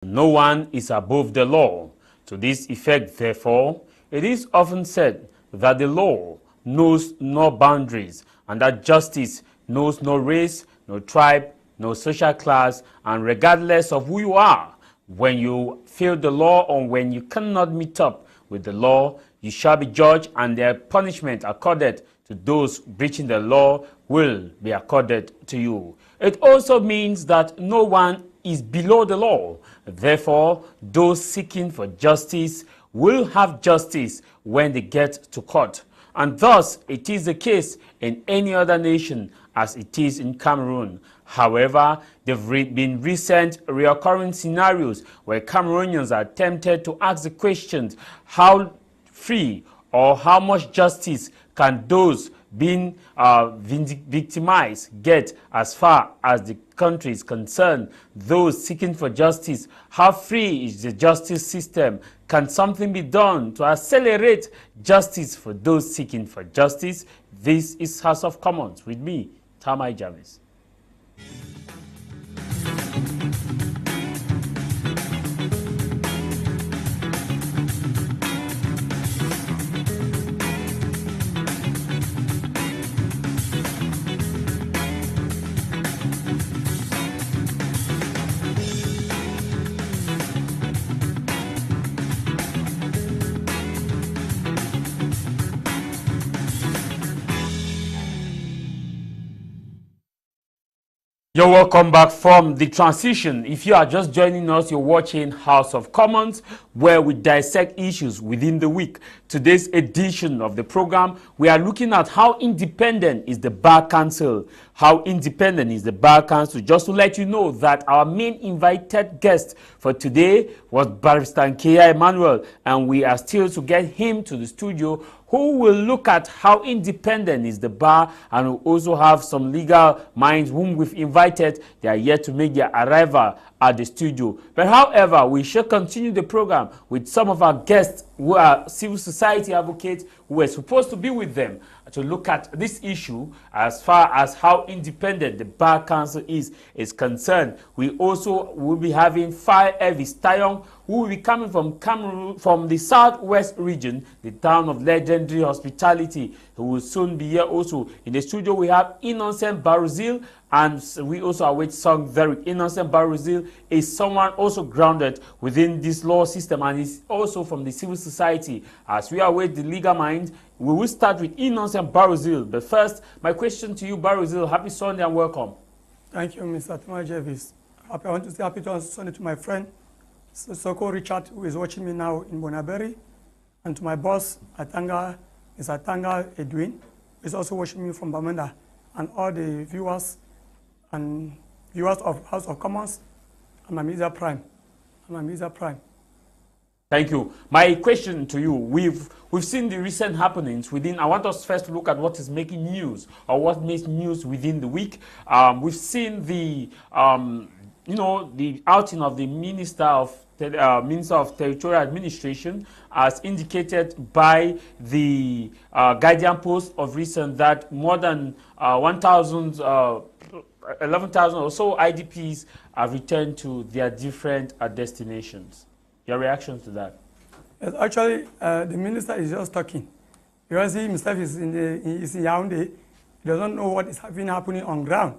No one is above the law. To this effect, therefore, it is often said that the law knows no boundaries and that justice knows no race, no tribe, no social class, and regardless of who you are, when you fail the law or when you cannot meet up with the law, you shall be judged, and their punishment accorded to those breaching the law will be accorded to you. It also means that no one is below the law. Therefore, those seeking for justice will have justice when they get to court. And thus, it is the case in any other nation as it is in Cameroon. However, there have been recent recurring scenarios where Cameroonians are tempted to ask the questions, how free or how much justice can those being victimized get as far as the country is concerned? Those seeking for justice, how free is the justice system? Can something be done to accelerate justice for those seeking for justice? This is House of Commons with me, Tah Mai Jarvis. You're welcome back from the transition. If you are just joining us, you're watching House of Commons, where we dissect issues within the week. Today's edition of the program, we are looking at how independent is the Bar Council. How independent is the Bar Council? Just to let you know that our main invited guest for today was Barrister Akeba Emmanuel, and we are still to get him to the studio, who will look at how independent is the bar, and we also have some legal minds whom we've invited. They are yet to make their arrival at the studio. But however, we shall continue the program with some of our guests who are civil society advocates who were supposed to be with them to look at this issue as far as how independent the Bar Council is concerned. We also will be having Fire Elvis Tayong, who will be coming from Cameroon, from the southwest region, the town of legendary hospitality, who will soon be here also. In the studio, we have Innocent Barozil, and we also await Song Very. Innocent Barozil is someone also grounded within this law system and is also from the civil society. As we await the legal mind, we will start with Innocent Barozil. But first, my question to you, Barozil, happy Sunday and welcome. Thank you, Mr. Tah Mai Jarvis. I want to say happy Sunday to my friend, Soko Richard, who is watching me now in Bonaberi, and to my boss, Mr. Tanga Edwin, who is also watching me from Bamenda, and all the viewers of House of Commons and Mamiza Prime. Thank you. My question to you, we've seen the recent happenings within. I want us first to look at what is making news or what makes news within the week. We've seen the the outing of the Minister of Territorial Administration, as indicated by the Guardian Post of recent, that more than 11,000 or so IDPs have returned to their different destinations. Your reaction to that? Yes, actually, the minister is just talking. Because he himself is in Yaoundé, he doesn't know what is happening on ground.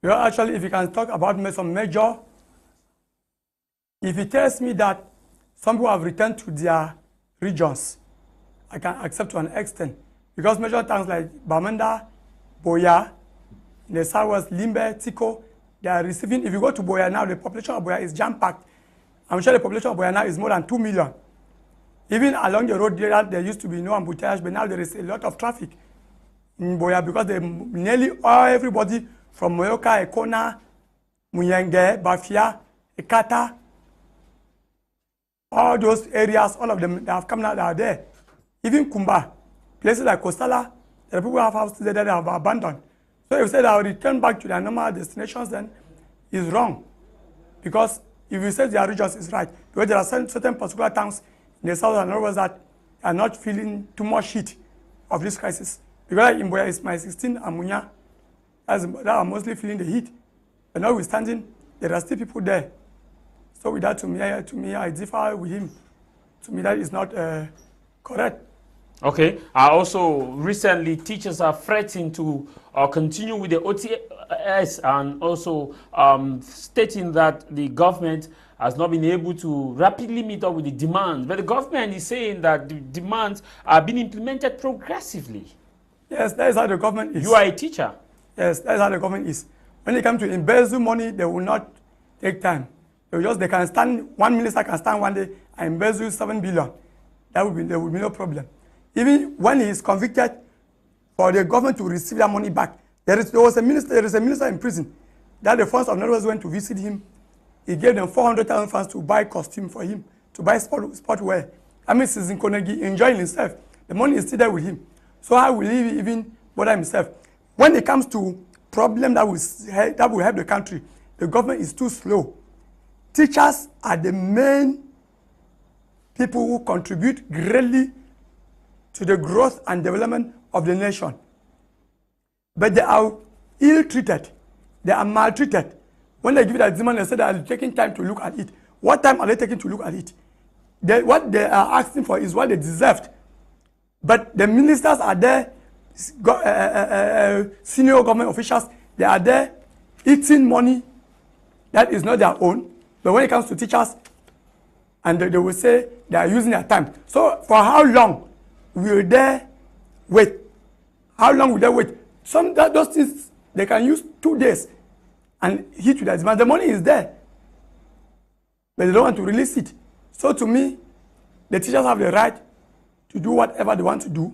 Because actually, if you can talk about some major, if he tells me that some people have returned to their regions, I can accept to an extent. Because major towns like Bamenda, Boya, in the southwest, Limbe, Tiko, they are receiving. If you go to Boya now, the population of Boya is jam-packed. I'm sure the population of Boya now is more than 2 million. Even along the road there used to be no embouteillage, but now there is a lot of traffic in Boya because everybody from Moyoka, Ekona, Muyenge, Bafia, Ekata, all those areas, all of them, they have come now, they are there. Even Kumba, places like Kostala, the people have houses there that they have abandoned. So if you say that I will return back to their normal destinations, then it's wrong. Because if you say their regions is right, because there are certain particular towns in the south and north that are not feeling too much heat of this crisis. Because in Boya, it's my 16 and Munya, that are mostly feeling the heat. But notwithstanding, there are still people there. So with that, to me, I differ with him. To me, that is not correct. Okay. Also, recently, teachers are threatening to continue with the OTS and also stating that the government has not been able to rapidly meet up with the demands. But the government is saying that the demands are being implemented progressively. Yes, that is how the government is. You are a teacher. Yes, that is how the government is. When it comes to embezzle money, they will not take time. They can stand, one minister can stand one day and embezzle 7 billion. There will be no problem. Even when he is convicted, for the government to receive that money back, there is a minister in prison that the funds of Northwest went to visit him. He gave them 400,000 funds to buy costume for him, to buy sport wear. I mean, since Nsungkikang enjoying himself, the money is still there with him. So how will he even bother himself? When it comes to problem that will help the country, the government is too slow. Teachers are the main people who contribute greatly to the growth and development of the nation. But they are ill-treated. They are maltreated. When they give it a demand, they say they are taking time to look at it. What time are they taking to look at it? What they are asking for is what they deserved. But the ministers are there, senior government officials, they are there eating money that is not their own. But when it comes to teachers, and they will say they are using their time. So for how long will they wait? How long will they wait? Those things, they can use 2 days and hit with that demand. The money is there, but they don't want to release it. So to me, the teachers have the right to do whatever they want to do,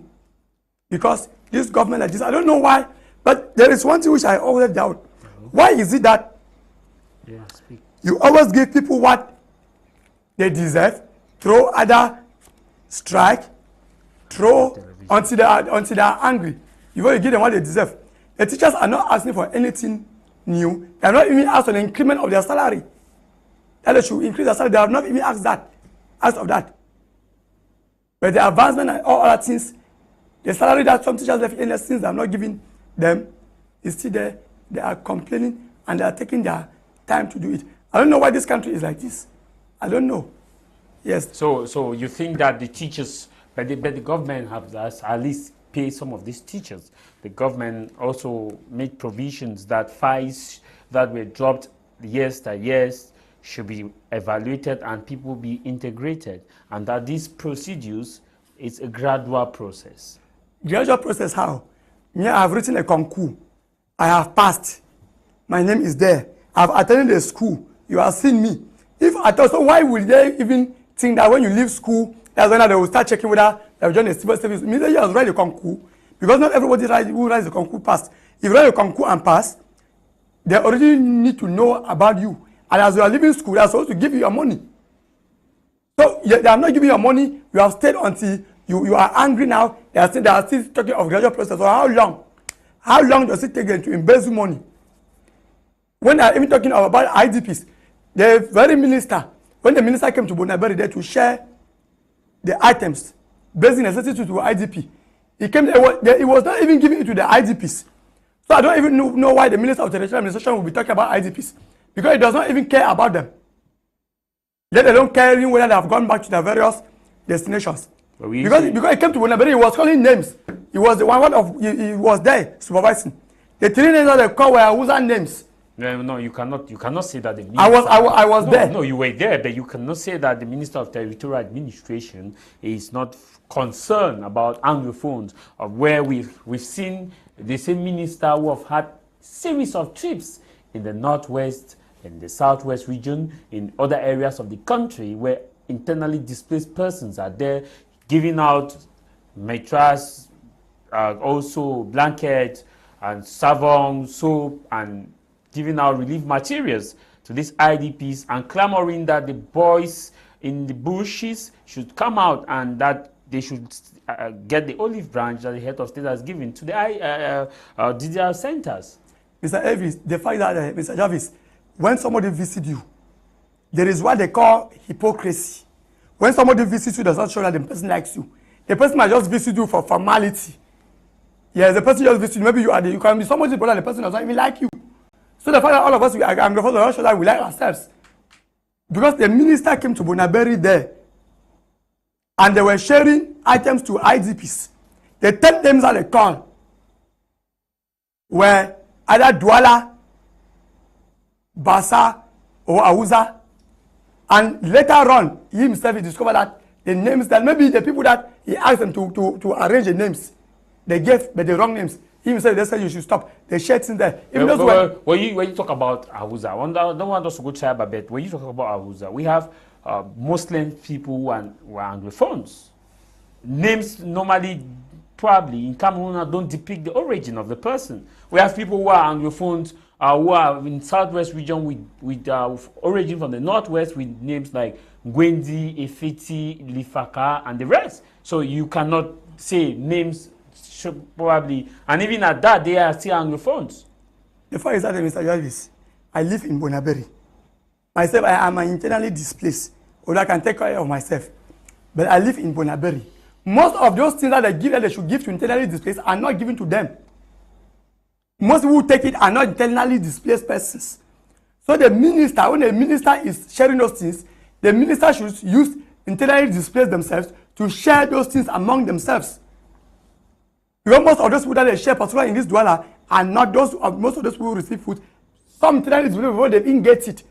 because this government like this, I don't know why, but there is one thing which I always doubt. Why is it that you always give people what they deserve, throw other strike, throw until they are angry? You want to give them what they deserve. The teachers are not asking for anything new. They are not even asked for an increment of their salary. That they should increase their salary. They have not even asked of that. But the advancement and all other things, the salary that some teachers left in the since they are not giving them is still there. They are complaining and they are taking their time to do it. I don't know why this country is like this. I don't know. Yes. So you think that the teachers, but the government has at least pay some of these teachers. The government also made provisions that fines that were dropped years should be evaluated and people be integrated, and that these procedures is a gradual process. Gradual process how? Me, I have written a concours. I have passed. My name is there. I have attended the school. You have seen me. If I thought so, why would they even think that when you leave school, that's when they will start checking whether they have joined a civil service? It means that you have write the concours, because not everybody who writes the concours passed. If you write the concours and pass, they already need to know about you. And as you are leaving school, they are supposed to give you your money. So they are not giving you your money. You have stayed until you are angry now. They are still talking of gradual process. So how long? How long does it take them to embezzle money? When they are even talking about IDPs, the very minister, when the minister came to Bonaberi there to share the items based in necessity to IDP, he was not even giving it to the IDPs. So I don't even know why the Minister of Territorial Administration will be talking about IDPs, because he does not even care about them. Yet they don't care even whether they have gone back to their various destinations. Because he came to Bonaberi, he was calling names. He was the he was there supervising. The 3 names that they call were Hausa names. No, you cannot say that the minister, I was there. No, you were there, but you cannot say that the Minister of Territorial Administration is not concerned about Anglophones, of where we've seen the same minister who have had series of trips in the northwest, in the southwest region, in other areas of the country where internally displaced persons are there, giving out mattress, also blankets and savon, soap, and giving out relief materials to these IDPs, and clamoring that the boys in the bushes should come out and that they should get the olive branch that the head of state has given to the DDR centers. Mr. Elvis, the fact that, Mr. Jarvis, when somebody visits you, there is what they call hypocrisy. When somebody visits you, does not show that the person likes you. The person might just visit you for formality. Yes, the person just visits you. Maybe you can be somebody's brother, the person does not even like you. So the fact that all of us, we are Anglophone, we show that we like ourselves. because the minister came to Bonaberi there, and they were sharing items to IDPs. The 10 names that they called were either Douala, Bassa, or Awuza. And later on, he himself discovered that the names, that maybe the people that he asked them to arrange the names, they gave but the wrong names. He himself, they said you should stop. They shared things there. When you talk about Awuza, I don't want us to go cyber, but when you talk about Awuza, we have Muslim people who are Anglophones. Names normally, probably in Cameroon, don't depict the origin of the person. We have people who are Anglophones, who are in southwest region with origin from the northwest with names like Gwendi, Efiti, Lifaka, and the rest. So you cannot say names probably, and even at that, they are still Anglophones. The fact is that, Mr. Jarvis, I live in Bonaberi. Myself, I am internally displaced, or I can take care of myself. But I live in Bonaberi. Most of those things that they should give to internally displaced are not given to them. Most people who take it are not internally displaced persons. So the minister, when the minister is sharing those things, the minister should use internally displaced themselves to share those things among themselves. Because most of those people that they share, particularly in this Douala, are not those. Most of those people who receive food. Some internally displaced before they even get it.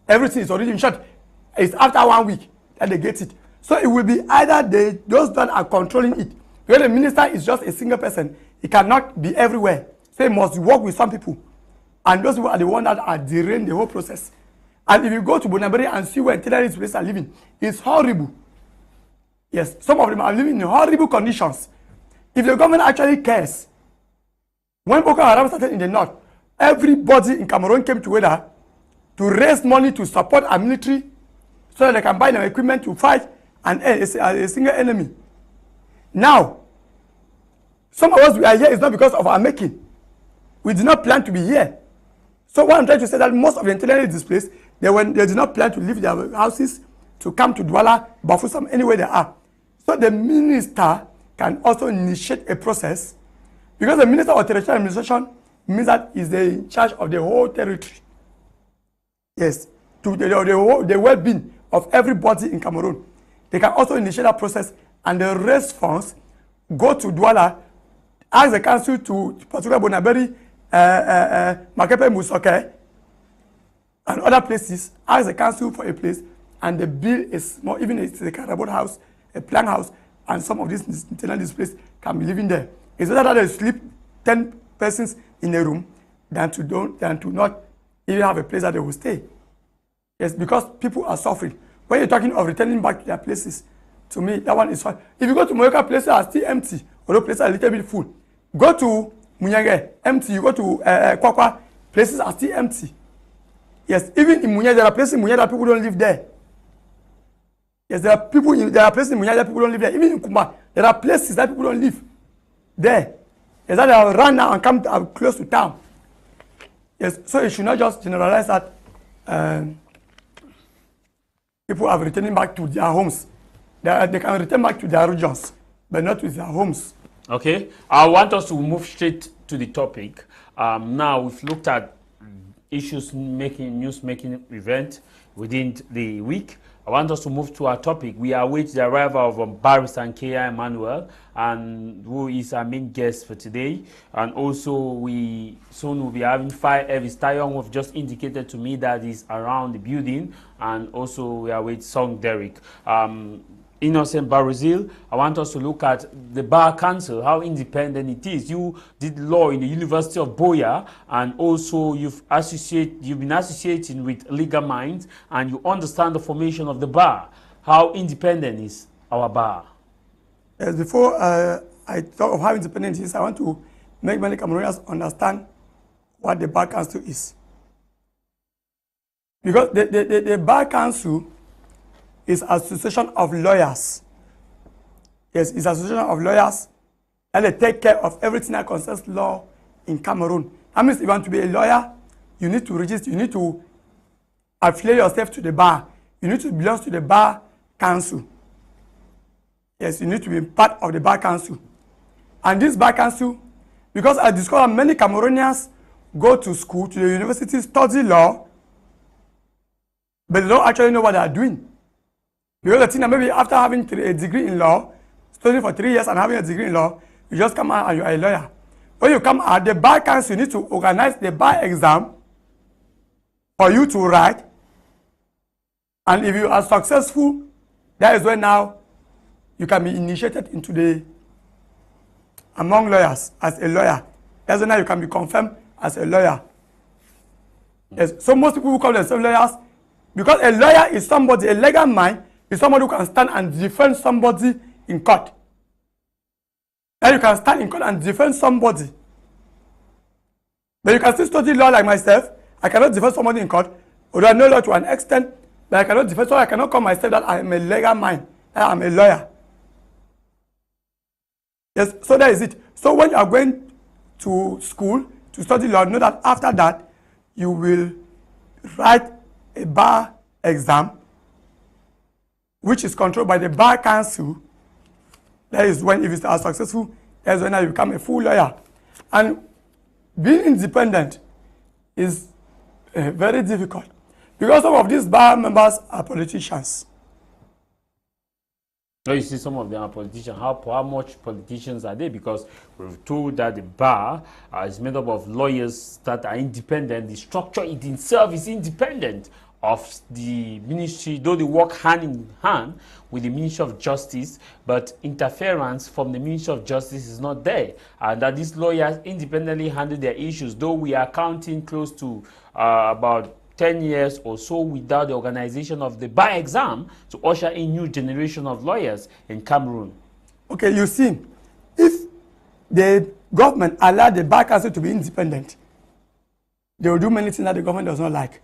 Everything is already in short. It's after 1 week that they get it. So it will be either those that are controlling it. Because the minister is just a single person, he cannot be everywhere. So he must work with some people. And those people are the ones that are derailing the whole process. And if you go to Bonaberi and see where internally displaced are living, it's horrible. Yes, some of them are living in horrible conditions. If the government actually cares, when Boko Haram started in the north, everybody in Cameroon came together to raise money to support our military so that they can buy them equipment to fight a single enemy. Now, some of us we are here is not because of our making. We did not plan to be here. So what I'm trying to say that most of the internally displaced, they did not plan to leave their houses to come to Douala, Bafoussam, anywhere they are. So the minister can also initiate a process, because the minister of territorial administration means that he's in charge of the whole territory. Yes, to the well-being of everybody in Cameroon. They can also initiate that process and the raise funds, go to Douala, ask the council to particularly Bonaberi, Makepe Musoke, and other places, ask the council for a place, and the bill is small, even if it's a carabot house, a plank house, and some of these internal displaced can be living there. It's better that they sleep 10 persons in a room than to not even have a place that they will stay. Yes, because people are suffering. When you're talking of returning back to their places, to me, that one is fine. If you go to Moyoka, places are still empty, although places are a little bit full. Go to Munyenge, empty. You go to Kwakwa, places are still empty. Yes, even in Munyenge, there are places in Munyenge that people don't live there. Yes, there are places in Munyenge that people don't live there. Even in Kumba, there are places that people don't live there. Yes, that they have run now and come close to town. Yes, so you should not just generalize that people are returning back to their homes. They can return back to their regions, but not to their homes. Okay, I want us to move straight to the topic. Now we've looked at news-making event within the week. I want us to move to our topic. We await the arrival of Barrister Nkea Emmanuel, and who is our main guest for today. And also, we soon will be having Fire Elvis Tayon, who have just indicated to me that he's around the building. And also, we await Song Derek. Innocent Barozil, I want us to look at the Bar Council, how independent it is. You did law in the University of Boya, and also you've been associating with Legal Minds, and you understand the formation of the bar. How independent is our bar? Yes, before I talk of how independent it is, I want to make many Cameroonians understand what the Bar Council is. Because the Bar Council is an association of lawyers. Yes, it's an association of lawyers, and they take care of everything that concerns law in Cameroon. That means if you want to be a lawyer, you need to register, you need to affiliate yourself to the bar. You need to belong to the Bar Council. Yes, you need to be part of the Bar Council. And this Bar Council, because I discovered many Cameroonians go to school, to the university, study law, but they don't actually know what they are doing. Because the thing that maybe after having a degree in law, studying for 3 years and having a degree in law, you just come out and you are a lawyer. When you come out, the bar council need to organize the bar exam for you to write. And if you are successful, that is when now you can be initiated into the among lawyers as a lawyer. That's when now you can be confirmed as a lawyer. Yes. So most people who call themselves lawyers, because a lawyer is somebody, a legal mind is somebody who can stand and defend somebody in court. And you can stand in court and defend somebody. But you can still study law like myself. I cannot defend somebody in court, although I know law to an extent, but I cannot defend, so I cannot call myself that I am a legal mind, that I am a lawyer. Yes, so that is it. So when you are going to school to study law, know that after that, you will write a bar exam, which is controlled by the bar council. That is when, if you are successful, that is when you become a full lawyer. And being independent is very difficult because some of these bar members are politicians. No, you see, some of them are politicians. How much politicians are they? Because we've told that the bar is made up of lawyers that are independent. The structure it itself is independent of the ministry, though they work hand in hand with the Ministry of Justice, but interference from the Ministry of Justice is not there. And that these lawyers independently handle their issues, though we are counting close to about 10 years or so without the organization of the bar exam to usher in new generation of lawyers in Cameroon. Okay, you see, if the government allowed the bar council to be independent, they will do many things that the government does not like.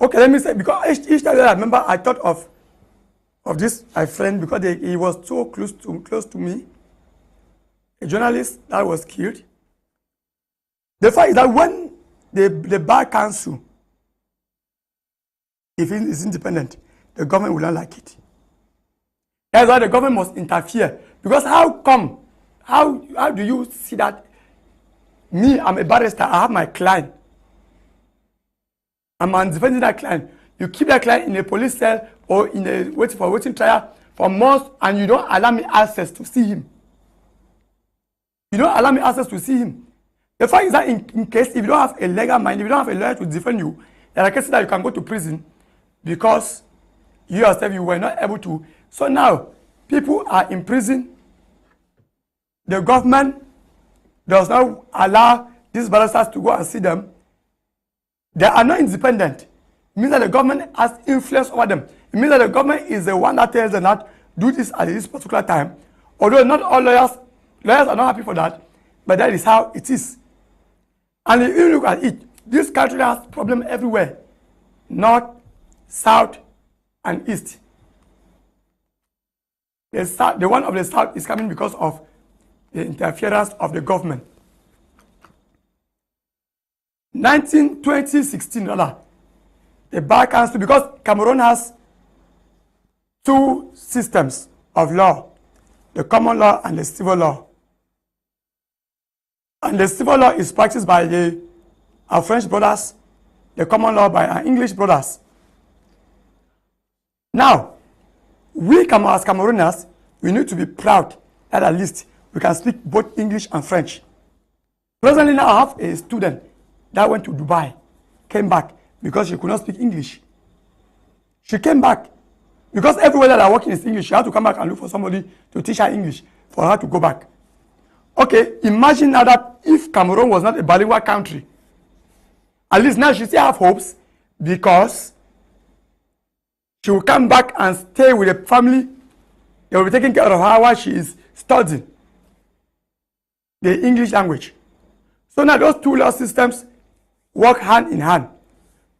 Okay, let me say, because each time I remember, I thought of this, my friend, because he was so close to me, a journalist that was killed. The fact is that when the bar council, if it is independent, the government will not like it. That's why the government must interfere. Because how do you see that me, I'm a barrister, I have my client, I'm defending that client. You keep that client in a police cell or in a waiting trial for months, and you don't allow me access to see him. You don't allow me access to see him. The fact is that in case, if you don't have a legal mind, if you don't have a lawyer to defend you, there are cases that you can go to prison because you yourself, you were not able to. So now, people are in prison. The government does not allow these barristers to go and see them. They are not independent. It means that the government has influence over them. It means that the government is the one that tells them that do this at this particular time. Although not all lawyers are not happy for that, but that is how it is. And if you look at it, this country has problem everywhere. North, south, and east. The one of the south is coming because of the interference of the government. 2016, the bar council, because Cameroon has two systems of law, the common law and the civil law. And the civil law is practiced by our French brothers, the common law by our English brothers. Now, we as Cameroonians, we need to be proud that at least we can speak both English and French. Presently now I have a student that went to Dubai, came back because she could not speak English. She came back because everywhere that I work in is English. She had to come back and look for somebody to teach her English for her to go back. Okay, imagine now that if Cameroon was not a bilingual country, at least now she still have hopes because she will come back and stay with the family. They will be taking care of her while she is studying the English language. So now those two law systems work hand in hand.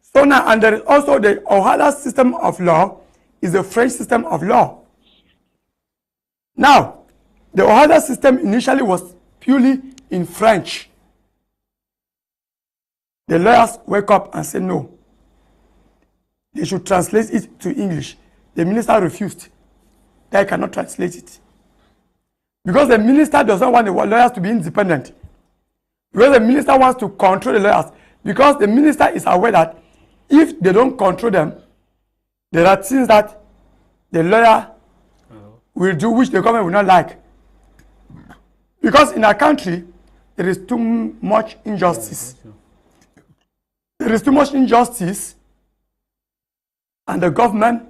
So now, and there is also the Ohada system of law is the French system of law. Now, the Ohada system initially was purely in French. The lawyers wake up and say no. They should translate it to English. The minister refused. They cannot translate it. Because the minister does not want the lawyers to be independent. Because the minister wants to control the lawyers. Because the minister is aware that if they don't control them, There are things that the lawyer will do which the government will not like. Because in our country, there is too much injustice. There is too much injustice, and the government.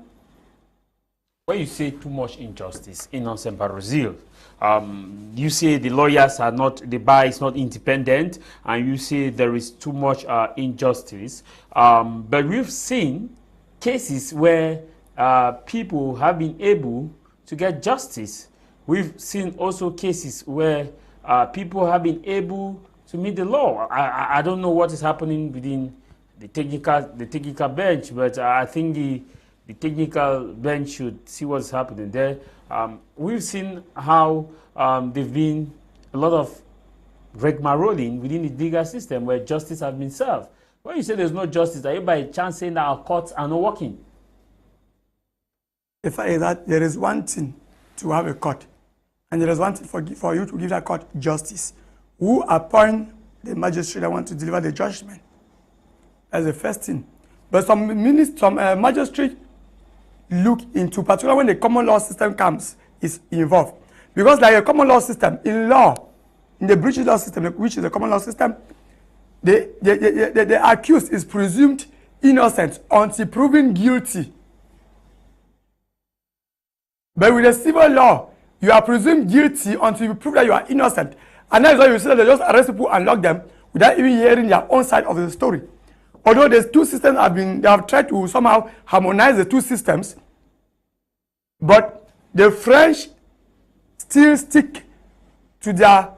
When you say too much injustice, Innocent Barozil, you say the lawyers are not, the bar is not independent, and you say there is too much injustice. But we've seen cases where people have been able to get justice. We've seen also cases where people have been able to meet the law. I don't know what is happening within the technical bench, but I think the technical bench should see what's happening there. We've seen how there've been a lot of rigmaroling within the legal system where justice has been served. When you say there's no justice, are you by chance saying that our courts are not working? The fact is that there is one thing to have a court, and there is one thing for you to give that court justice. Who appoint the magistrate that want to deliver the judgment? That's the first thing. But some magistrate look into, particularly when the common law system is involved. Because like a common law system, in law, in the British law system, which is a common law system, the accused is presumed innocent until proven guilty. But with the civil law, you are presumed guilty until you prove that you are innocent. And that is why you see that they just arrest people and lock them without even hearing their own side of the story. Although these two systems they have tried to somehow harmonize the two systems, but the French still stick to their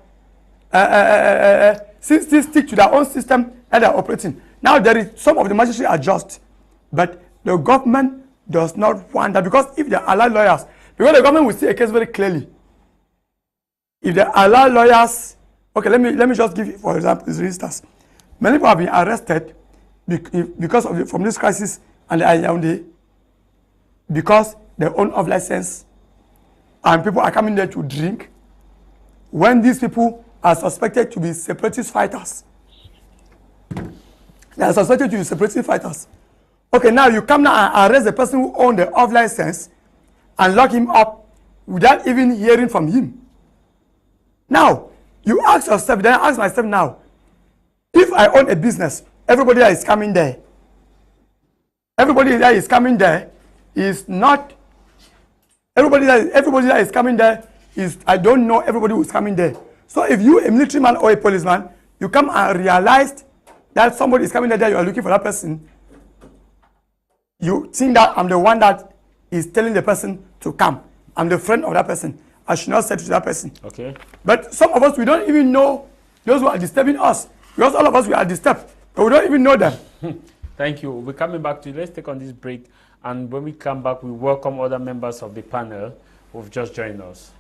own system that they are operating. Now there is some of the magistrates are just, but the government does not want that, because if they allow lawyers, because the government will see a case very clearly. If they allow lawyers, okay, let me just give you, for example, this instance. Many people have been arrested because of from this crisis and the Yaoundé, because they own off license and people are coming there to drink, when these people are suspected to be separatist fighters. They are suspected to be separatist fighters. Okay, now you come now and arrest the person who owns the off license and lock him up without even hearing from him. Now, you ask yourself, then I ask myself now, if I own a business, everybody that is coming there, everybody that is coming there is not, everybody that is coming there is, I don't know everybody who is coming there. So if you, a military man or a policeman, you come and realize that somebody is coming there, you are looking for that person, you think that I'm the one that is telling the person to come. I'm the friend of that person. I should not say to that person. Okay. But some of us, we don't even know those who are disturbing us. Because all of us, we are disturbed. But we don't even know them. Thank you. We're coming back to you. Let's take on this break. And when we come back, we welcome other members of the panel who have just joined us.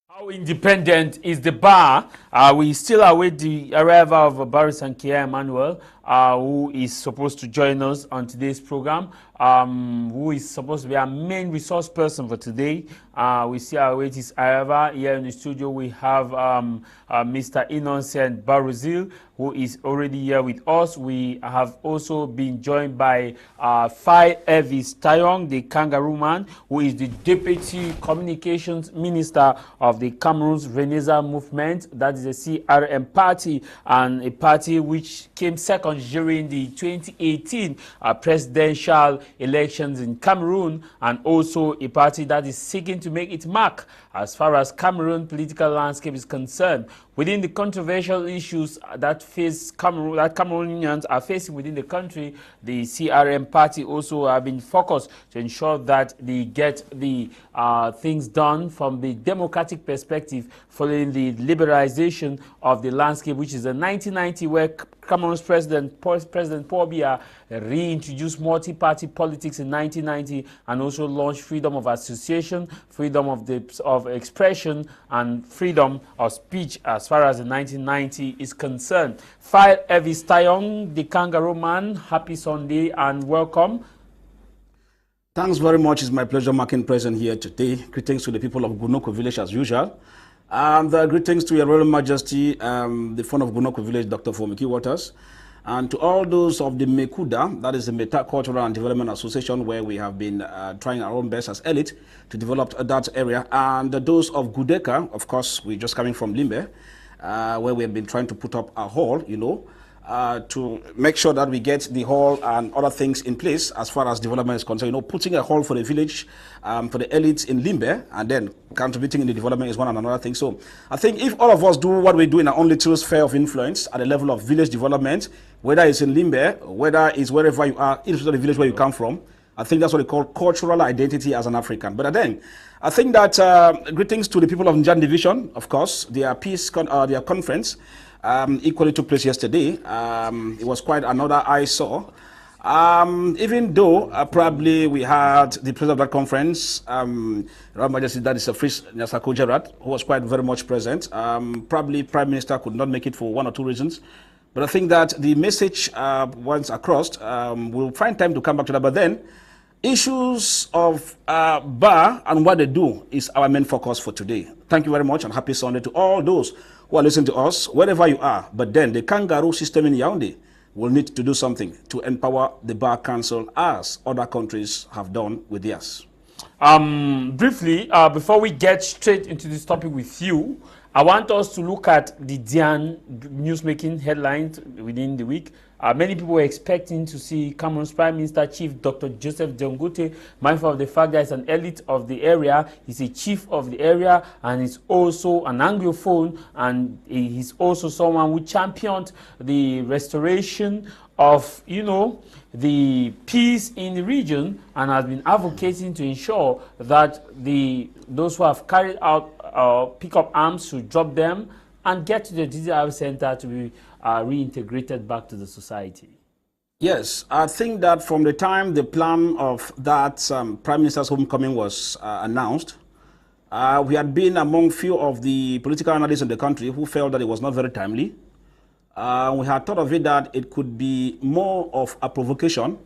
How independent is the bar? We still await the arrival of Barozil Emmanuel, who is supposed to join us on today's program, who is supposed to be our main resource person for today. We still await his arrival. Here in the studio, we have Mr. Innocent Barozil, who is already here with us. We have also been joined by Fai Evis Tayong, the Kangaroo Man, who is the Deputy Communications Minister of the Cameroon's Renaissance Movement. That is a CRM party, and a party which came second during the 2018 presidential elections in Cameroon, and also a party that is seeking to make its mark as far as Cameroon political landscape is concerned. within the controversial issues that face Cameroon, that Cameroonians are facing within the country, the CRM party also have been focused to ensure that they get the things done from the democratic perspective following the liberalization of the landscape, which is in 1990, where Cameroon's President Paul Biya reintroduced multi-party politics in 1990 and also launched freedom of association, freedom of expression, and freedom of speech as far as the 1990 is concerned. File Evis Tayong, the Kangaroo Man, happy Sunday and welcome. Thanks very much. It's my pleasure marking present here today. Greetings to the people of Gunoko Village as usual. And greetings to Your Royal Majesty, the founder of Gunoko Village, Dr. Fomiki Waters, and to all those of the MECUDA, that is the Meta Cultural and Development Association, where we have been trying our own best as elite to develop that area, and those of Gudeka, of course, we're just coming from Limbe, where we have been trying to put up a hall, you know, to make sure that we get the hall and other things in place as far as development is concerned. You know, putting a hall for the village, for the elites in Limbe, and then contributing in the development is one and another thing. So I think if all of us do what we do in our own little sphere of influence at the level of village development, whether it's in Limbe, whether it's wherever you are, in the village where you come from, I think that's what we call cultural identity as an African. But then, I think that greetings to the people of Njan Division, of course, their their conference equally took place yesterday. It was quite another eyesore. Even though probably we had the president of that conference, Royal Majesty, that is Fris Nyasako Gerard, who was quite very much present. Probably Prime Minister could not make it for one or two reasons. But I think that the message once across, we'll find time to come back to that. But then, issues of bar and what they do is our main focus for today. Thank you very much and happy Sunday to all those who are listening to us, wherever you are. But then the kangaroo system in Yaoundé will need to do something to empower the Bar Council as other countries have done with theirs. Briefly, before we get straight into this topic with you, I want us to look at the Dian newsmaking headlines within the week. Many people were expecting to see Cameroon's Prime Minister Chief Dr. Joseph Diongote, mindful of the fact that he's an elite of the area, he's a chief of the area, and he's also an Anglophone, and he's also someone who championed the restoration of, you know, the peace in the region, and has been advocating to ensure that those who have carried out pick up arms should drop them and get to the DDR center to be reintegrated back to the society. Yes, I think that from the time the plan of that Prime Minister's homecoming was announced, we had been among few of the political analysts in the country who felt that it was not very timely. We had thought of it that it could be more of a provocation,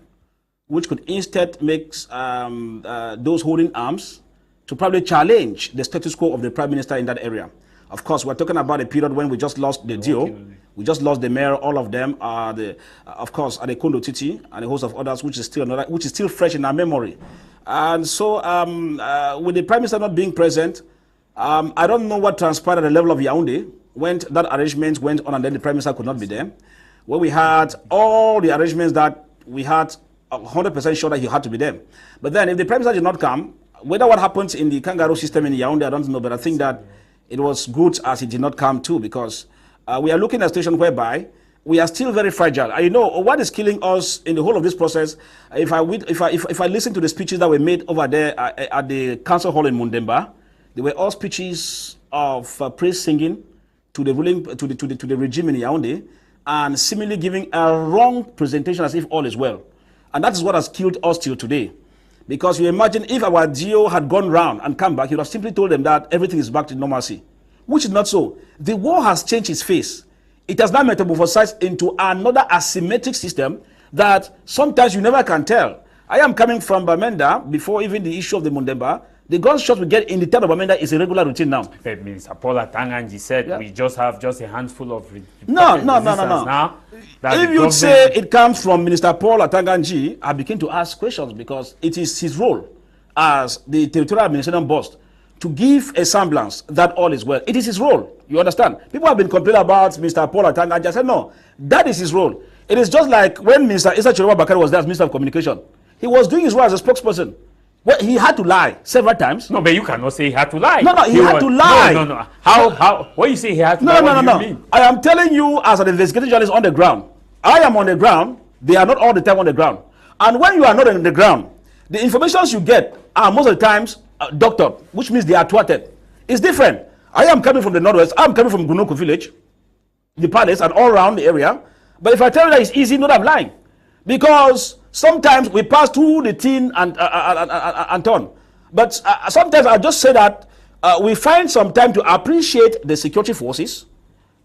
which could instead make those holding arms to probably challenge the status quo of the Prime Minister in that area. Of course, we're talking about a period when we just lost the deal. We just lost the mayor. All of them are of course, Adekondo Titi and a host of others, which is still fresh in our memory. And so, with the Prime Minister not being present, I don't know what transpired at the level of Yaoundé when that arrangement went on, and then the Prime Minister could not be there. Where we had all the arrangements that we had 100% sure that he had to be there. But then, if the Prime Minister did not come, whether what happens in the kangaroo system in Yaoundé, I don't know, but I think that it was good as it did not come too, because we are looking at a situation whereby we are still very fragile. And you know what is killing us in the whole of this process? If I listen to the speeches that were made over there at the council hall in Mundemba, they were all speeches of praise singing to the regime in Yaoundé, and seemingly giving a wrong presentation as if all is well. And that is what has killed us till today. Because you imagine if our GO had gone round and come back, he would have simply told them that everything is back to normalcy, which is not so. The war has changed its face. It has now metamorphosized into another asymmetric system that sometimes you never can tell. I am coming from Bamenda before even the issue of the Mundemba. The gunshots we get in the town of Bamenda is a regular routine now. Minister Paul Atanganji said we just have a handful of No. Now, if you say it comes from Minister Paul Atanganji, I begin to ask questions, because it is his role as the territorial administration boss to give a semblance that all is well. It is his role. You understand? People have been complaining about Mr. Paul Atanganji. I said, no, that is his role. It is just like when Mr. Issa Chiroba Bakari was there as Minister of Communication. He was doing his role as a spokesperson. Well, he had to lie several times. No, but you cannot say he had to lie. No, he had to lie. No. How? What you say he had to lie? What do you mean? I am telling you as an investigative journalist on the ground. I am on the ground. They are not all the time on the ground. And when you are not on the ground, the information you get are most of the times doctored, which means they are thwarted. It's different. I am coming from the northwest. I'm coming from Gunoko village, the palace, and all around the area. But if I tell you that it's easy, not I'm lying. Because sometimes we pass through the tin and turn. But sometimes I just say that we find some time to appreciate the security forces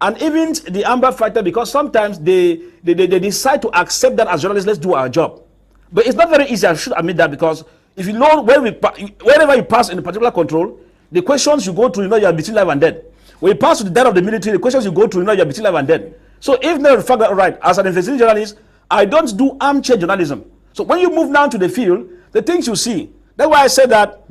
and even the amber fighter, because sometimes they decide to accept that as journalists, let's do our job. But it's not very easy, I should admit that, because if you know wherever you pass in a particular control, the questions you go through, you know you are between life and death. When you pass to the death of the military, the questions you go through, you know you are between life and death. So if not the fact that, right, as an investigative journalist, I don't do armchair journalism. So when you move down to the field, the things you see, that's why I said that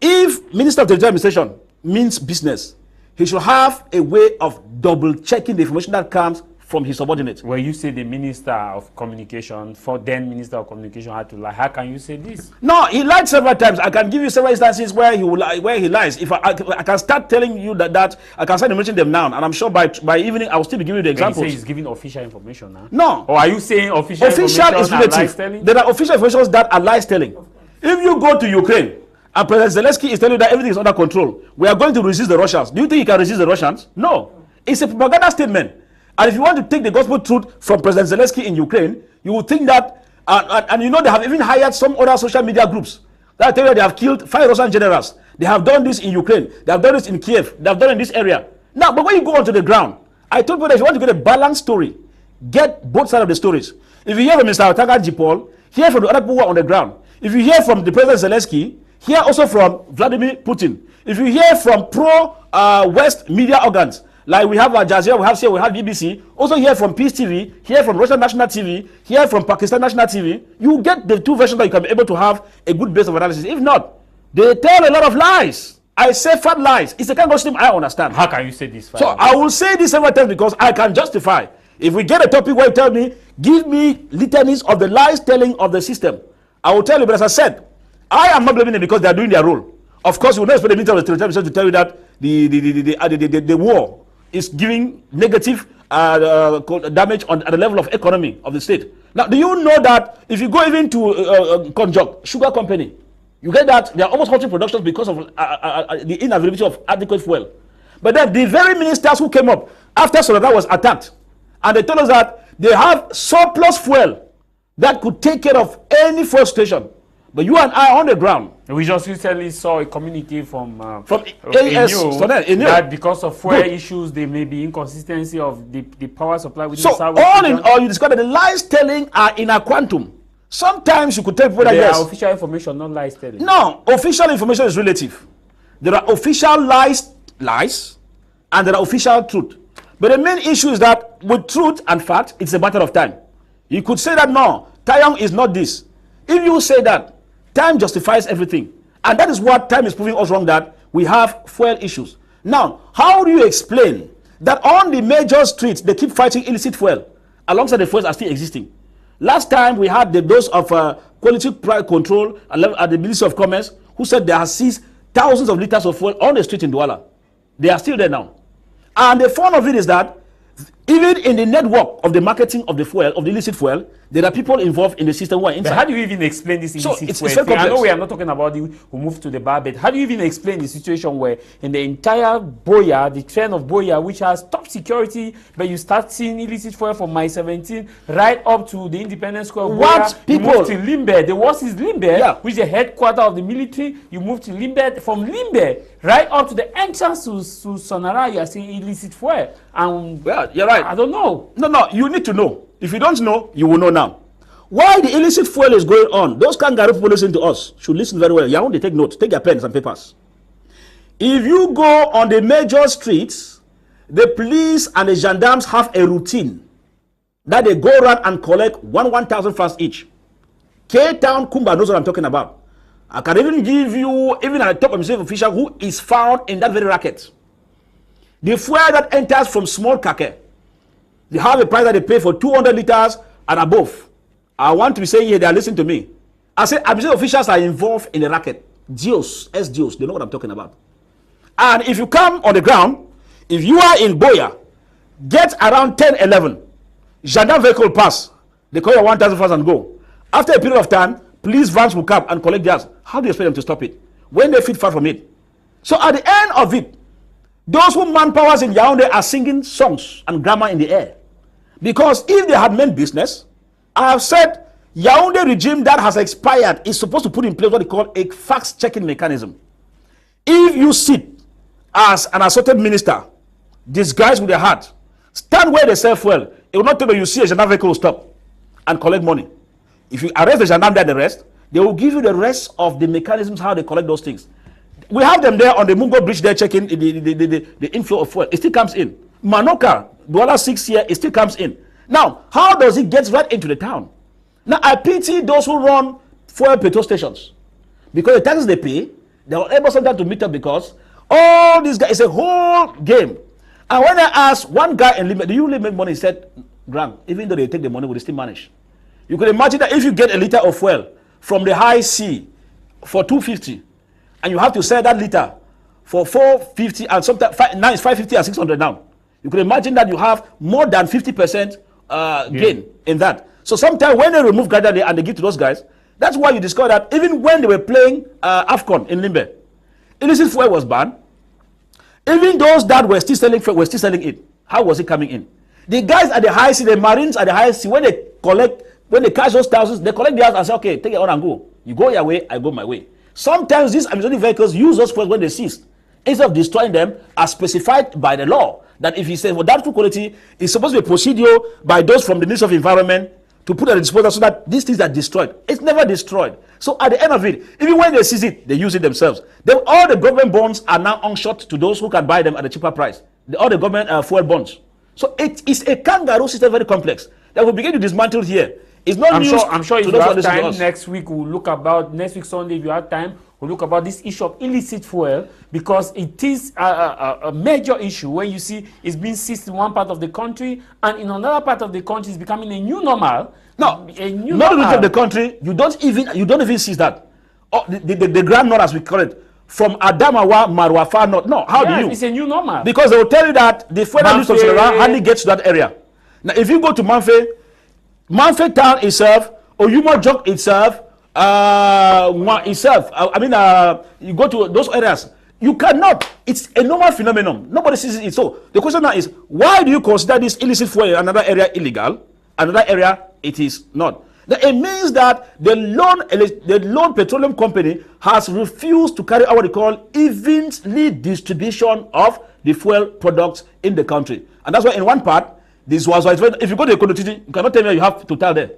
if Minister of the Administration means business, he should have a way of double checking the information that comes from his subordinates. Well, you say the Minister of Communication, then Minister of Communication had to lie. How can you say this? No, he lied several times. I can give you several instances where he lies. If I can start telling you that I can start mentioning them now, and I'm sure by evening I will still be giving you the examples. You say he's giving official information now? No. Or are you saying official information is relative. There are official information that are lies telling. If you go to Ukraine and President Zelensky is telling you that everything is under control, we are going to resist the Russians. Do you think he can resist the Russians? No. It's a propaganda statement. And if you want to take the gospel truth from President Zelensky in Ukraine, you would think that, and you know they have even hired some other social media groups that tell you they have killed 5 Russian generals. They have done this in Ukraine. They have done this in Kiev. They have done it in this area. Now, but when you go onto the ground, I told you that if you want to get a balanced story, get both sides of the stories. If you hear from Mr. Otaga Jipol, hear from the other people who are on the ground. If you hear from the President Zelensky, hear also from Vladimir Putin. If you hear from pro-West media organs, like we have Al Jazeera, we have here, we have BBC, also hear from Peace TV, hear from Russian National TV, hear from Pakistan National TV, you get the two versions that you can be able to have a good base of analysis. If not, they tell a lot of lies. I say fat lies. It's the kind of system I understand. How can you say this? So I will say this several times because I can justify. If we get a topic where you tell me, give me litanies of the lies telling of the system, I will tell you, but as I said, I am not blaming them because they are doing their role. Of course, you will not expect the Minister of the Television to tell you that the war is giving negative damage at the level of economy of the state. Now, do you know that if you go even to Konjok, sugar company, you get that they are almost halting productions because of the inavailability of adequate fuel. But then the very ministers who came up after Sonaga was attacked, and they told us that they have surplus fuel that could take care of any fuel station. But you and I on the ground. We just recently saw a communique from AS that because of fuel issues, there may be inconsistency of the power supply within the South. All in all, you discover that the lies telling are in a quantum. Sometimes you could tell people that there are official information, not lies telling. No, official information is relative. There are official lies, and there are official truth. But the main issue is that with truth and fact, it's a matter of time. You could say that no, Taeyong is not this. If you say that, time justifies everything. And that is what time is proving us wrong, that we have fuel issues. Now, how do you explain that on the major streets, they keep fighting illicit fuel alongside the fuels are still existing? Last time we had the dose of quality price control at the Ministry of Commerce, who said they have seized thousands of liters of fuel on the street in Douala. They are still there now. And the fun of it is that even in the network of the marketing of the fuel, of the illicit fuel, there are people involved in the system who are inside. But how do you even explain this illicit fuel thing? I know we are not talking about the who moved to the bar, but how do you even explain the situation where in the entire Boya, the train of Boya, which has top security, but you start seeing illicit fuel from Mai 17 right up to the Independence Square of Boya. You move to Limbe. The worst is Limbe, which is the headquarters of the military. You move to Limbe. From Limbe, right up to the entrance to Sonara, you are seeing illicit fuel. And well, you're right. I don't know. No, you need to know. If you don't know, you will know now. Why the illicit fuel is going on, those kangaroo people listening to us should listen very well. You want to take notes, take your pens and papers. If you go on the major streets, the police and the gendarmes have a routine that they go around and collect 1,000 francs each. K-Town Kumba knows what I'm talking about. I can even give you, even at the top administrative official who is found in that very racket. The fuel that enters from small kake, they have a price that they pay for 200 liters and above. I want to be saying here, they are listening to me. I say administrative officials are involved in the racket. GOs, SGOs, they know what I'm talking about. And if you come on the ground, if you are in Boya, get around 10, 11, gendarme vehicle pass, they call you 1,000 fast and go. After a period of time, police vans will come and collect theirs. How do you expect them to stop it when they fit far from it? So at the end of it, those who manpowers in Yaoundé are singing songs and grammar in the air. Because if they had meant business, I have said Yaoundé regime that has expired is supposed to put in place what they call a fact-checking mechanism. If you sit as an assorted minister, disguised with a hat, stand where they sell fuel, it will not tell you see a gendarme vehicle stop and collect money. If you arrest the gendarme there, the rest, they will give you the rest of the mechanisms how they collect those things. We have them there on the Mungo Bridge there checking the inflow of fuel. It still comes in. Manoka, Douala 6 here, it still comes in. Now, how does it get right into the town? Now, I pity those who run fuel petrol stations. Because the taxes they pay, they are able sometimes to meet up because all these guys, it's a whole game. And when I asked one guy in Limit, do you really make money? He said, Grant, even though they take the money, will they still manage? You can imagine that if you get a liter of fuel from the high sea for 250, and you have to sell that liter for 450, and sometimes now it's 550 and 600 now. You can imagine that you have more than 50% gain in that. So sometimes when they remove gradually and they give to those guys, that's why you discover that even when they were playing AFCON in Limbe, illicit fuel was banned. Even those that were still selling fuel were still selling it. How was it coming in? The guys at the high sea, the Marines at the high sea, when they catch those thousands, they collect theirs and say, okay, take it on and go. You go your way, I go my way. Sometimes these administrative vehicles use those fuels when they cease. Instead of destroying them as specified by the law, that if you say for doubtful quality, it's supposed to be a procedure by those from the Ministry of Environment to put at the disposal so that these things are destroyed. It's never destroyed. So at the end of it, even when they seize it, they use it themselves. Then all the government bonds are now unshot to those who can buy them at a cheaper price. All the government fuel bonds. So it is a kangaroo system, very complex, that will begin to dismantle here. It's not I'm sure if you have time next week, we'll look about, next week Sunday, if you have time, we'll look about this issue of illicit fuel, because it is a major issue when you see it's being seized in one part of the country and in another part of the country it's becoming a new normal. No, not in of the country, you don't even see that. Oh, the grand north, as we call it, from Adamawa, Marwa, far north. No, how do you? It's a new normal. Because they will tell you that the federal news of Sonora hardly gets to that area. Now, if you go to Manfe town itself, Oyumo Jok itself, you go to those areas, you cannot. It's a normal phenomenon. Nobody sees it. So the question now is, why do you consider this illicit fuel in another area illegal, another area it is not? Now, it means that the lone petroleum company has refused to carry out what they call evenly distribution of the fuel products in the country. And that's why in one part, this was why if you go to Ekonotiti, you cannot tell me you have to tell them.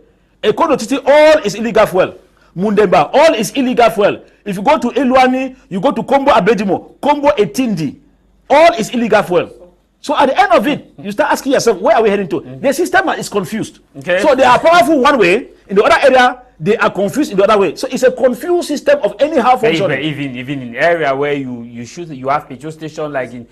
Ekonotiti, all is illegal fuel. Mundemba, all is illegal fuel. If you go to Eluani, you go to Kombo Abedimo, Kombo Etindi, all is illegal fuel. So at the end of it, you start asking yourself, where are we heading to? The system is confused. Okay. So they are powerful one way, in the other area, they are confused in the other way. So it's a confused system of anyhow functioning. Even in area where you have petrol station like in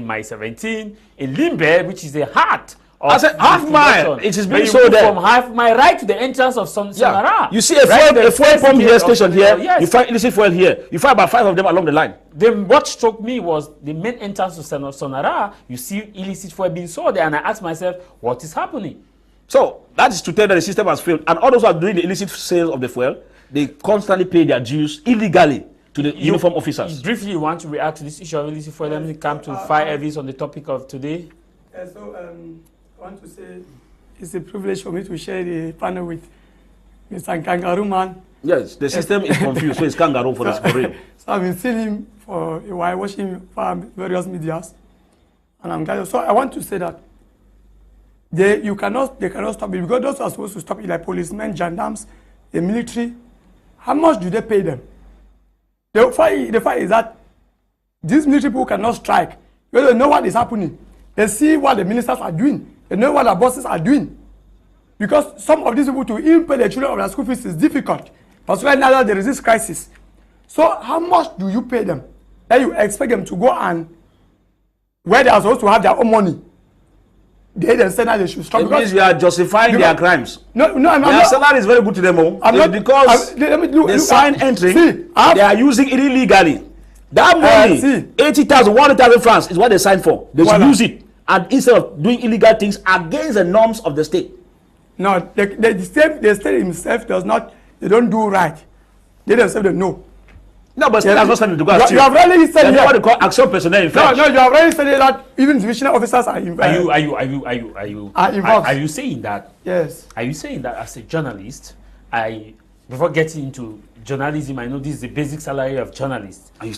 Mai 17, in Limbe, which is the heart. I said half mile. It is being sold there. From half mile right to the entrance of Sonara. Yeah. You see a fuel pump here station here. Yes. You find illicit fuel here. You find about 5 of them along the line. Then what struck me was the main entrance to Sonara. You see illicit fuel being sold there, and I asked myself, what is happening? So that is to tell that the system has failed. And all those who are doing the illicit sales of the fuel, they constantly pay their dues illegally to the uniform officers. Briefly, you want to react to this issue of illicit fuel? Let me come to fire evidence on the topic of today. I want to say it's a privilege for me to share the panel with Mr. Kangaroo Man. Yes, the system is confused, so it's kangaroo for us for real. So I've been seeing him for a while, watching him for various medias, and I'm glad. So I want to say that they cannot stop it, because those who are supposed to stop it, like policemen, gendarmes, the military. How much do they pay them? The fight is that these military people cannot strike because they know what is happening. They see what the ministers are doing. They know what the bosses are doing. Because some of these people to even pay the children of their school fees is difficult. But right now there is this crisis. So how much do you pay them? Then you expect them to go and where they are supposed to have their own money. they themselves they should stop. It means you are justifying their crimes. No, I'm their not. salary is very good to them all. I'm not, because they sign entering, they are using it illegally. That money, 80,000, 100,000 francs is what they signed for. They should use it, and instead of doing illegal things against the norms of the state. No, the state himself does not. They don't do right. They themselves don't know. No, but still, not something to go. You have already said what they call action personnel in French. No, you have already said that even divisional officers are involved. Are you saying that? Yes. Are you saying that as a journalist, before getting into journalism, I know this is the basic salary of journalists. I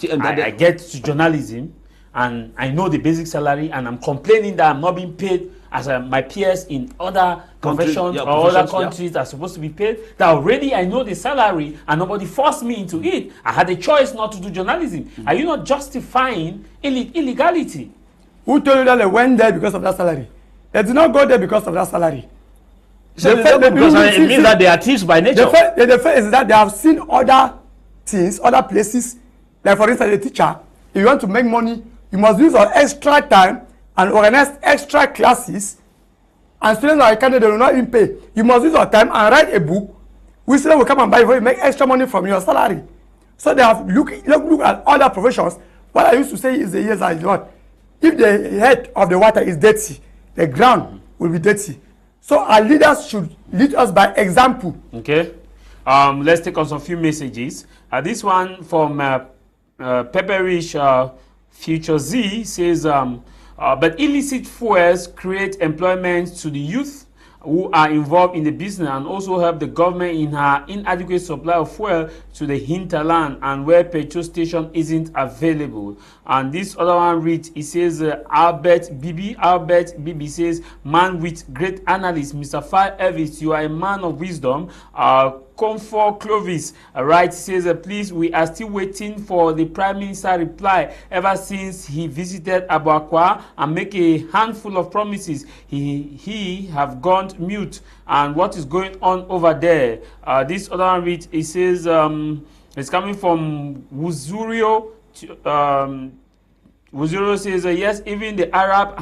get to journalism, and I know the basic salary, and I'm complaining that I'm not being paid as my peers in other professions or other countries are supposed to be paid. That already I know the salary, and nobody forced me into it. I had a choice not to do journalism. Are you not justifying illegality? Who told you that they went there because of that salary? They did not go there because of that salary. So it means that they are thieves by nature. The fact is that they have seen other things, other places. Like for instance, a teacher, if you want to make money, you must use your extra time and organize extra classes, and students are candidate, they will not even pay. You must use your time and write a book, which students will come and buy before you make extra money from your salary. So they have look at other professions. What I used to say is the years is what? If the head of the water is dirty, the ground will be dirty. So our leaders should lead us by example. Okay. Let's take on some few messages. This one from Pepperish Future Z says, but illicit fuels create employment to the youth who are involved in the business, and also help the government in her inadequate supply of fuel to the hinterland and where petrol station isn't available. And this other one reads, it says, Albert Bibi says, man with great analyst, Mr. Fire Elvis, you are a man of wisdom. Comfort Clovis says, please, we are still waiting for the Prime Minister reply. Ever since he visited Abuakwa and make a handful of promises, he have gone mute. And what is going on over there? This other one reads, it says, it's coming from Wuzurio. Wuzurio says, yes, even the Arab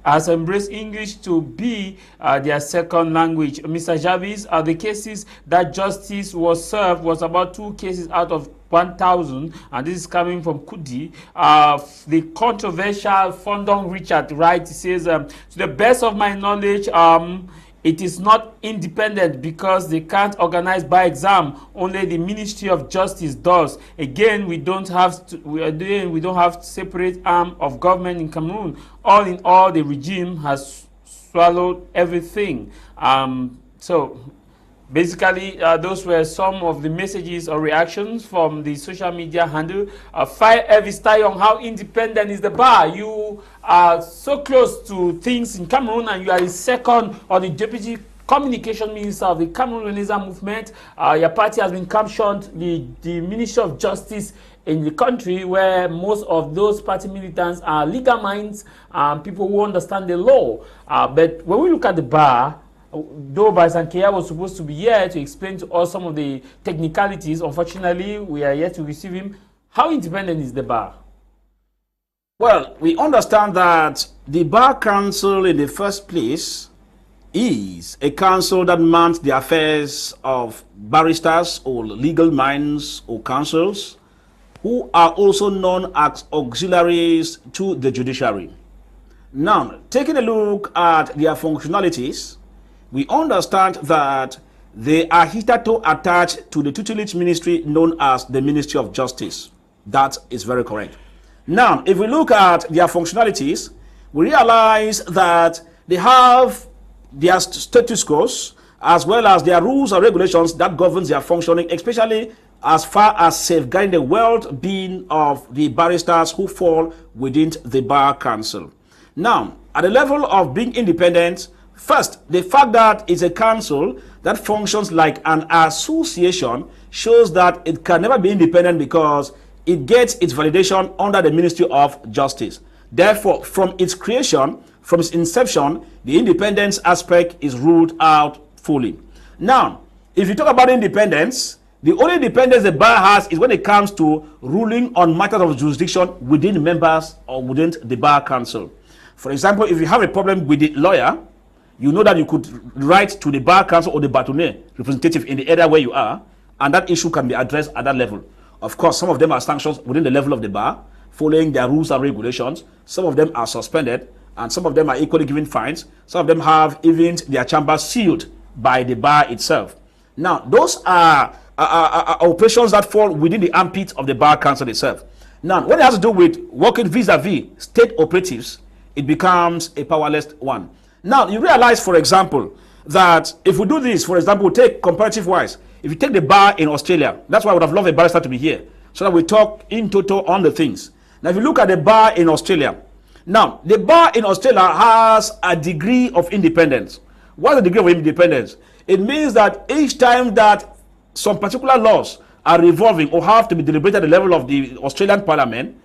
has embraced English to be their second language. Mr. Jarvis, the cases that justice was served was about 2 cases out of 1,000, and this is coming from Kudi. The controversial Fondong Richard says, to the best of my knowledge, it is not independent because they can't organize by exam. Only the Ministry of Justice does. Again, we don't have separate arm of government in Cameroon. All in all, the regime has swallowed everything. So basically, those were some of the messages or reactions from the social media handle. Fire Elvis Tayong, how independent is the bar? You are so close to things in Cameroon, and you are the second or the deputy communication minister of the Cameroon Renaissance movement. Your party has been captured the Ministry of Justice in the country, where most of those party militants are legal minds, people who understand the law. But when we look at the bar, though Nsungkikang was supposed to be here to explain to us some of the technicalities, unfortunately, we are yet to receive him. How independent is the bar? Well, we understand that the Bar Council in the first place is a council that manages the affairs of barristers or legal minds or counsels who are also known as auxiliaries to the judiciary. Now, taking a look at their functionalities, we understand that they are hitherto attached to the tutelage ministry known as the Ministry of Justice. That is very correct. Now, if we look at their functionalities, we realize that they have their status quos as well as their rules and regulations that governs their functioning, especially as far as safeguarding the well-being of the barristers who fall within the Bar Council. Now, at the level of being independent, first, the fact that it's a council that functions like an association shows that it can never be independent because it gets its validation under the Ministry of Justice. Therefore, from its creation, from its inception, the independence aspect is ruled out fully. Now, if you talk about independence, the only independence the bar has is when it comes to ruling on matters of jurisdiction within members or within the Bar Council. For example, if you have a problem with the lawyer, you know that you could write to the bar council or the bâtonnier representative in the area where you are, and that issue can be addressed at that level. Of course, some of them are sanctions within the level of the bar, following their rules and regulations. Some of them are suspended, and some of them are equally given fines. Some of them have even their chambers sealed by the bar itself. Now, those are operations that fall within the armpit of the bar council itself. Now, when it has to do with working vis-a-vis state operatives, it becomes a powerless one. Now, you realize, for example, that if we do this, for example, take comparative-wise, if you take the bar in Australia, that's why I would have loved a barrister to be here, so that we talk in total on the things. Now, if you look at the bar in Australia, now, the bar in Australia has a degree of independence. What's the degree of independence? It means that each time that some particular laws are revolving or have to be deliberated at the level of the Australian Parliament,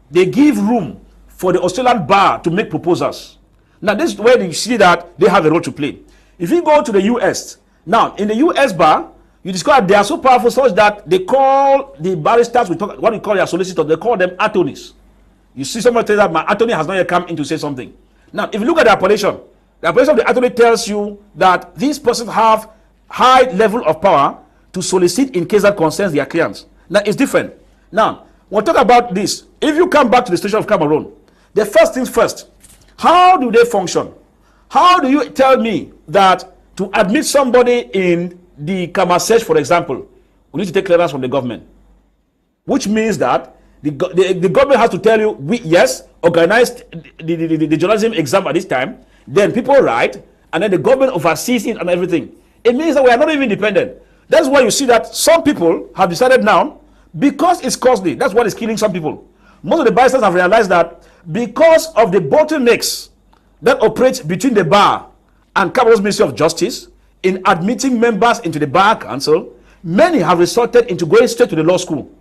they give room for the Australian bar to make proposals. Now, this is where you see that they have a role to play. If you go to the US, now, in the US bar, you discover they are so powerful such that they call the barristers, what we call their solicitors, they call them attorneys. You see someone tell that my attorney has not yet come in to say something. Now, if you look at the appellation of the attorney tells you that these persons have high level of power to solicit in case that concerns their clients. Now, it's different. Now, we'll talk about this. If you come back to the situation of Cameroon, the first things first, how do they function? How do you tell me that to admit somebody in the Camasech, for example, we need to take clearance from the government? Which means that the government has to tell you, yes, organize the journalism exam at this time, then people write, and then the government oversees it and everything. It means that we are not even independent. That's why you see that some people have decided now, because it's costly, that's what is killing some people. Most of the barristers have realized that because of the bottlenecks that operate between the bar and Cameroon's Ministry of Justice in admitting members into the bar council, many have resorted into going straight to the law school.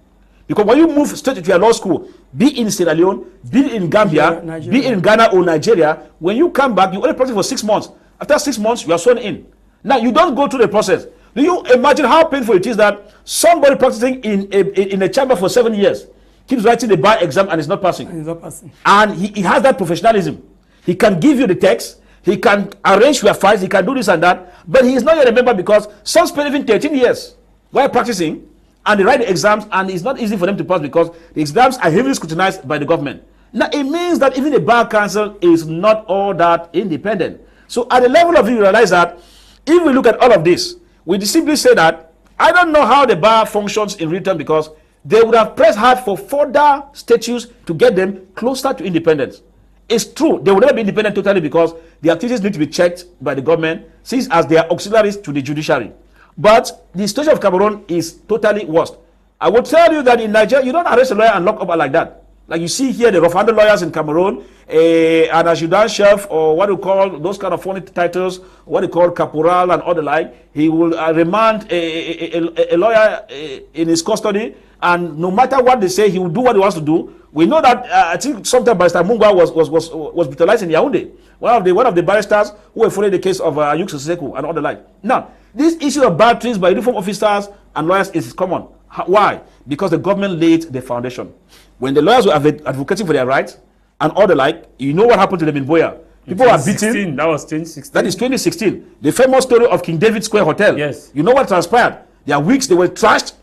Because when you move straight to your law school, be in Sierra Leone, be in Gambia, be in Ghana or Nigeria, when you come back, you only practice for 6 months. After 6 months, you are sworn in. Now, you don't go through the process. Do you imagine how painful it is that somebody practicing in a chamber for 7 years keeps writing the bar exam and is not passing? And he's not passing. And he has that professionalism. He can give you the text, he can arrange your files, he can do this and that, but he is not yet a member because some spend even 13 years while practicing, and they write the exams, and it's not easy for them to pass because the exams are heavily scrutinized by the government. Now, it means that even the bar council is not all that independent. So at the level of you realize that if we look at all of this, we simply say that I don't know how the bar functions in return because they would have pressed hard for further statutes to get them closer to independence. It's true, they will never be independent totally because the activities need to be checked by the government since as they are auxiliaries to the judiciary. But the situation of Cameroon is totally worst. I will tell you that in Nigeria, you don't arrest a lawyer and lock up like that. Like you see here, the rough-handed lawyers in Cameroon, an adjutant chef, or what you call those kind of funny titles, what you call caporal and all the like, he will remand a lawyer in his custody, and no matter what they say, he will do what he wants to do. We know that I think sometime Barrister Mungwa was brutalized in Yaoundé. One of the barristers who were following the case of Ayuk Seseku and all the like. Now, this issue of batteries by uniform officers and lawyers is common. Why? Because the government laid the foundation. When the lawyers were advocating for their rights and all the like, you know what happened to them in Boya. People were beaten. That was 2016. That is 2016. The famous story of King David Square Hotel. Yes. You know what transpired? Their wigs, they were trashed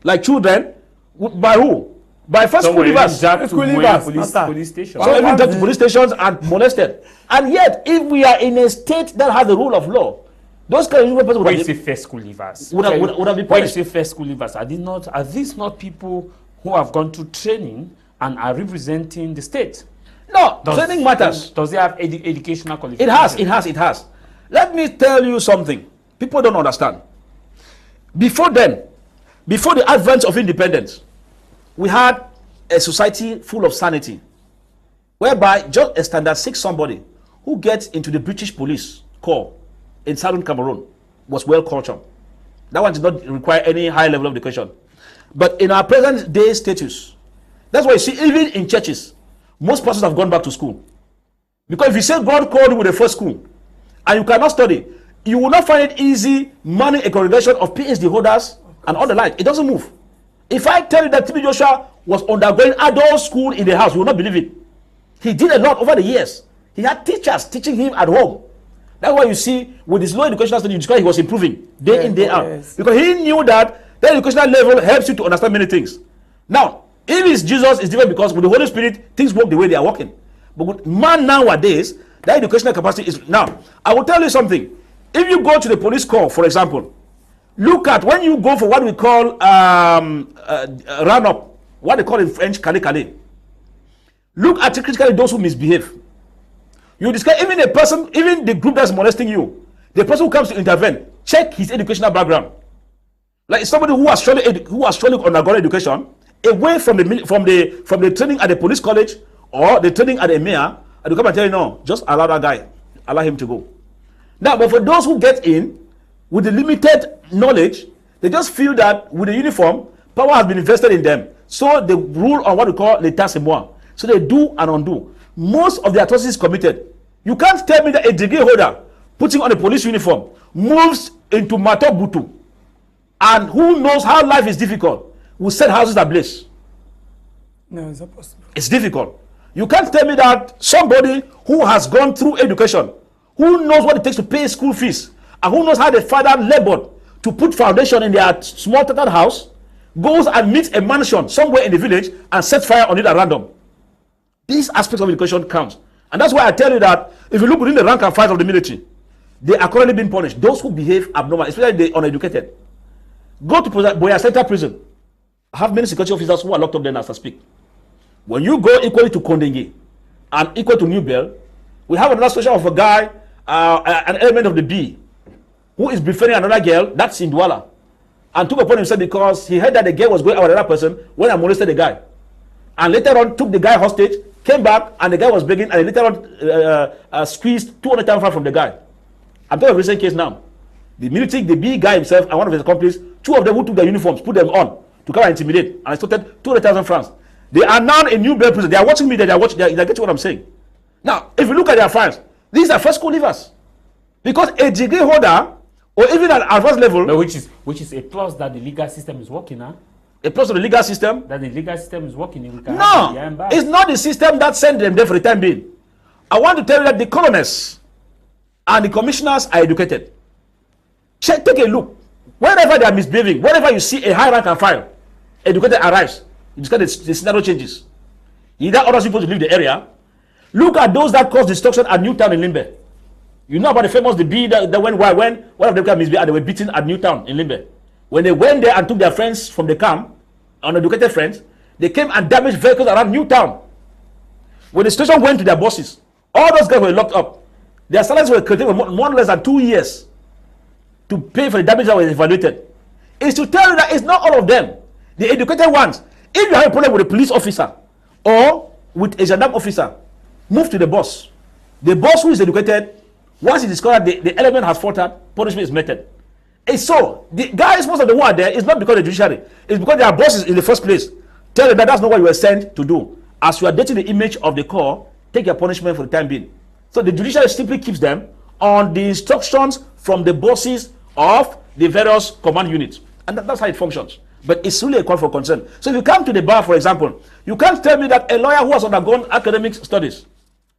like children. By who? By first school leavers. Police stations. Some even to police stations and molested. And yet, if we are in a state that has the rule of law, those kind of people when you say first school leavers, would have been punished. When you say first school leavers, are these not people who have gone through training and are representing the state? No, training matters. Does it have educational qualifications? It has. Let me tell you something. People don't understand. Before then, before the advent of independence, we had a society full of sanity, whereby just a standard 6 somebody who gets into the British police corps in southern Cameroon was well cultured. That one did not require any high level of education. But in our present day status, that's why you see even in churches, most pastors have gone back to school. Because if you say God called you with the first school and you cannot study, you will not find it easy manning a congregation of PhD holders and all the like. It doesn't move. If I tell you that TB Joshua was undergoing adult school in the house, you will not believe it. He did a lot over the years. He had teachers teaching him at home. That's why you see, with his low educational study, you discover he was improving day in, day out. Because he knew that the educational level helps you to understand many things. Now, if it's Jesus, it's different because with the Holy Spirit, things work the way they are working. But with man nowadays, that educational capacity is... Now, I will tell you something. If you go to the police corps, for example, look at when you go for what we call run-up, what they call in French, calé. Look at critically those who misbehave. You discover even a person, even the group that's molesting you, the person who comes to intervene, check his educational background. Like somebody who has surely undergone education, away from the training at the police college or the training at the EMEA, and you come and tell you, no, just allow that guy, allow him to go. Now, but for those who get in with the limited knowledge, they just feel that with the uniform, power has been invested in them. So they rule on what we call l'état c'est moi. So they do and undo. Most of the atrocities committed. You can't tell me that a degree holder putting on a police uniform moves into Matobutu, and who knows how life is difficult, will set houses ablaze. No, it's not possible. It's difficult. You can't tell me that somebody who has gone through education, who knows what it takes to pay school fees, and who knows how the father labored to put foundation in their small tattered house, goes and meets a mansion somewhere in the village and sets fire on it at random. These aspects of education count. And that's why I tell you that if you look within the rank and file of the military, they are currently being punished. Those who behave abnormal, especially the uneducated. Go to Boya Center prison. I have many security officers who are locked up there as I speak. When you go equally to Kondenge and equal to New Bell, we have another situation of a guy, an element of the B, who is befriending another girl, that's in Douala, and took upon himself because he heard that the girl was going out with another person when I molested the guy. And later on took the guy hostage, came back, and the guy was begging, and later on squeezed 200,000 from the guy. I'm talking of a recent case now. The military, the B guy himself, and one of his accomplices, two of them who took their uniforms, put them on to come and intimidate, and I extorted 200,000 francs. They are now in New Bell prison. They are watching me. They're getting what I'm saying. Now, if you look at their fines, these are first school leavers, because a degree holder or even at advanced level, no, which is a plus that the legal system is working, huh? A plus of the legal system. That the legal system is working. No, it's not the system that sent them there for the time being. I want to tell you that the colonels and the commissioners are educated. Take a look. Wherever they are misbehaving, wherever you see a high rank and file, educated arrives. You discover the scenario changes. Either orders people to leave the area. Look at those that caused destruction at Newtown in Limbe. You know about the famous the bee that went wild when one of them came misbehaved and they were beaten at Newtown in Limbe. When they went there and took their friends from the camp, uneducated friends, they came and damaged vehicles around Newtown. When the station went to their bosses, all those guys were locked up. Their salaries were curtailed for more or less than 2 years to pay for the damage that was evaluated. It's to tell you that it's not all of them. The educated ones. If you have a problem with a police officer or with a gendarme officer, move to the boss. The boss who is educated, once he discovers the element has faltered, punishment is meted. It's so. The guys, most of them who are there, is not because of the judiciary. It's because their bosses in the first place tell them that that's not what you were sent to do. As you are dating the image of the corps, take your punishment for the time being. So the judiciary simply keeps them on the instructions from the bosses of the various command units. And that's how it functions. But it's really a call for concern. So if you come to the bar, for example, you can't tell me that a lawyer who has undergone academic studies.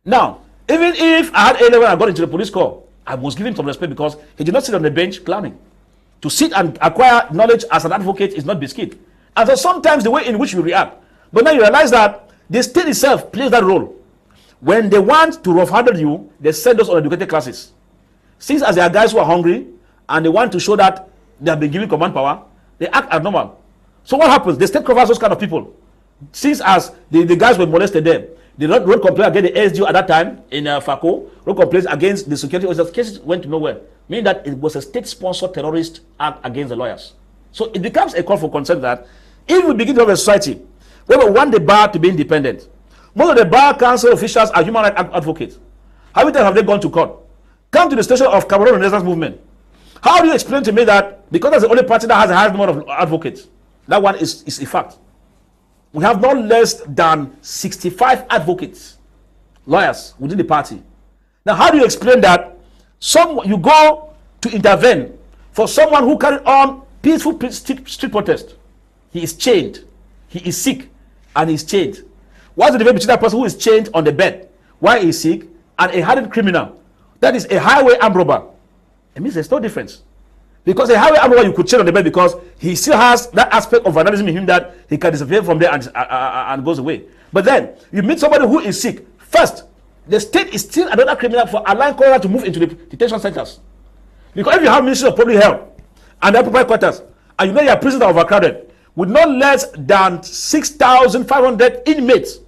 Now, even if I had A-level and I got into the police corps, I must give him some respect because he did not sit on the bench clowning. To sit and acquire knowledge as an advocate is not biscuit. And so sometimes the way in which you react. But now you realize that the state itself plays that role. When they want to rough-handle you, they send us on educated classes. Since as there are guys who are hungry and they want to show that they have been given command power, they act abnormal. So what happens? The state covers those kind of people. Since as the guys were molested there, they wrote complaint against the ASDU at that time in FACO, wrote complaints against the security officers. Cases went to nowhere, meaning that it was a state-sponsored terrorist act against the lawyers. So it becomes a call for concern that if we begin to have a society where we want the bar to be independent, most of the bar council officials are human rights advocates. How many times have they gone to court? Come to the station of Cameroon Renaissance movement. How do you explain to me that because that's the only party that has the highest number of advocates, that one is a fact? We have not less than 65 advocates, lawyers within the party. Now, how do you explain that you go to intervene for someone who carried on peaceful street protest? He is chained, he is sick, and he's chained. What's the difference between that person who is chained on the bed? Why is sick? and a hardened criminal, that is a highway armed robber, it means there's no difference. Because a highway armed robber, you could chill on the bed because he still has that aspect of vandalism in him that he can disappear from there and goes away. But then, you meet somebody who is sick. First, the state is still another criminal for allowing cholera to move into the detention centers. Because if you have Ministry of Public Health and occupied quarters, and you know your prisons are overcrowded, with no less than 6,500 inmates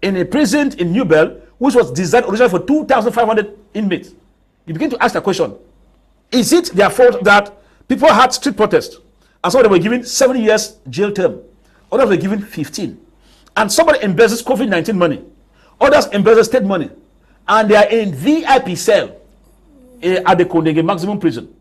in a prison in New Bell, which was designed originally for 2,500 inmates, you begin to ask the question, is it their fault that people had street protests, and some of them were given 7 years jail term, others were given 15, and somebody embezzles COVID-19 money, others embezzle state money, and they are in VIP cell at the Kondenge maximum prison.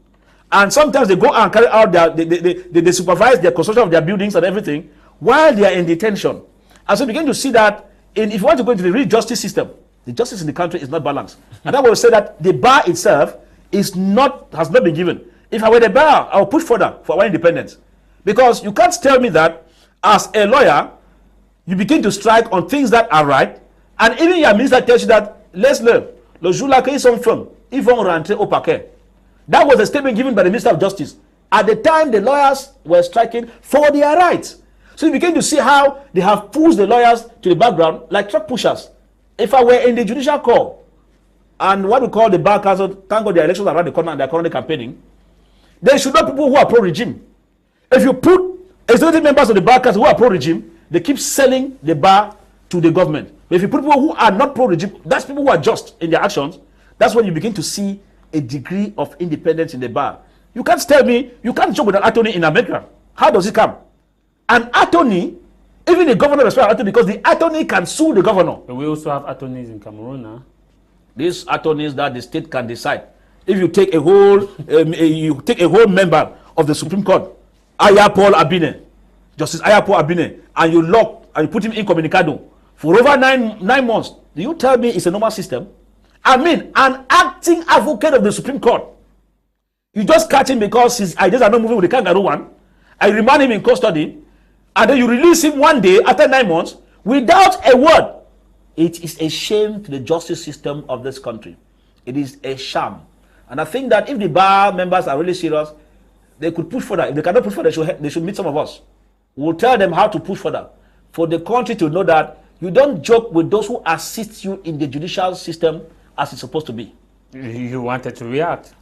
And sometimes they go and carry out they supervise their construction of their buildings and everything while they are in detention. And so you begin to see that if you want to go into the real justice system, the justice in the country is not balanced. And I will say that the bar itself has not been given. If I were the bar, I will push further for our independence. Because you can't tell me that as a lawyer, you begin to strike on things that are right, and even your minister tells you that, let's learn, le jour là qu'ils sont femmes, ils vont rentrer au paquet. That was a statement given by the Minister of Justice. At the time, the lawyers were striking for their rights. So you begin to see how they have pushed the lawyers to the background like truck pushers. If I were in the judicial court, and what we call the bar council, thank God the elections around the corner and they're currently campaigning, there should not be people who are pro-regime. If you put executive members of the bar council who are pro-regime, they keep selling the bar to the government. But if you put people who are not pro-regime, that's people who are just in their actions, that's when you begin to see a degree of independence in the bar. You can't tell me, you can't joke with an attorney in America. How does it come? An attorney, even the governor respects an attorney because the attorney can sue the governor. But we also have attorneys in Cameroon now. These attorneys that the state can decide. If you take a whole member of the Supreme Court, Paul Abine, Justice Paul Abine, and you lock and you put him incommunicado for over nine months, do you tell me it's a normal system? I mean, an acting advocate of the Supreme Court. You just catch him because his ideas are not moving with the kangaroo one. I remand him in custody, and then you release him one day after 9 months without a word. It is a shame to the justice system of this country. It is a sham. And I think that if the bar members are really serious, they could push further. If they cannot push further, they should meet some of us. We'll tell them how to push further. For the country to know that you don't joke with those who assist you in the judicial system as it's supposed to be. You wanted to react?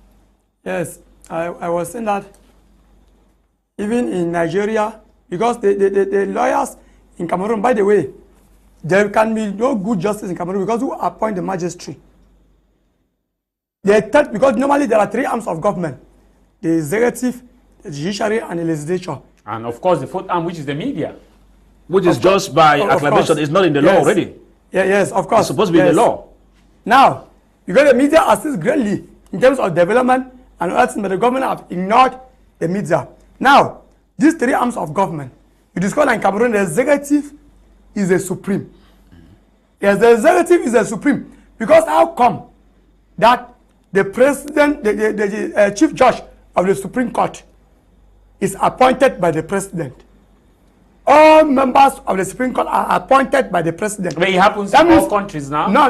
Yes, I was saying that even in Nigeria, because the lawyers in Cameroon, by the way, there can be no good justice in Cameroon because who appoint the magistrate? Because normally there are 3 arms of government: the executive, the judiciary, and the legislature. And of course, the 4th arm, which is the media. Which is just by acclamation, it's not in the law already. Yeah, yes, of course. It's supposed to be in the law. Now, because the media assists greatly in terms of development and other things, but the government have ignored the media. Now, these 3 arms of government, you discover in Cameroon, the executive is a supreme. Yes, the executive is a supreme. Because how come that the president, the chief judge of the Supreme Court is appointed by the president? All members of the Supreme Court are appointed by the president. But it happens in all countries now? No.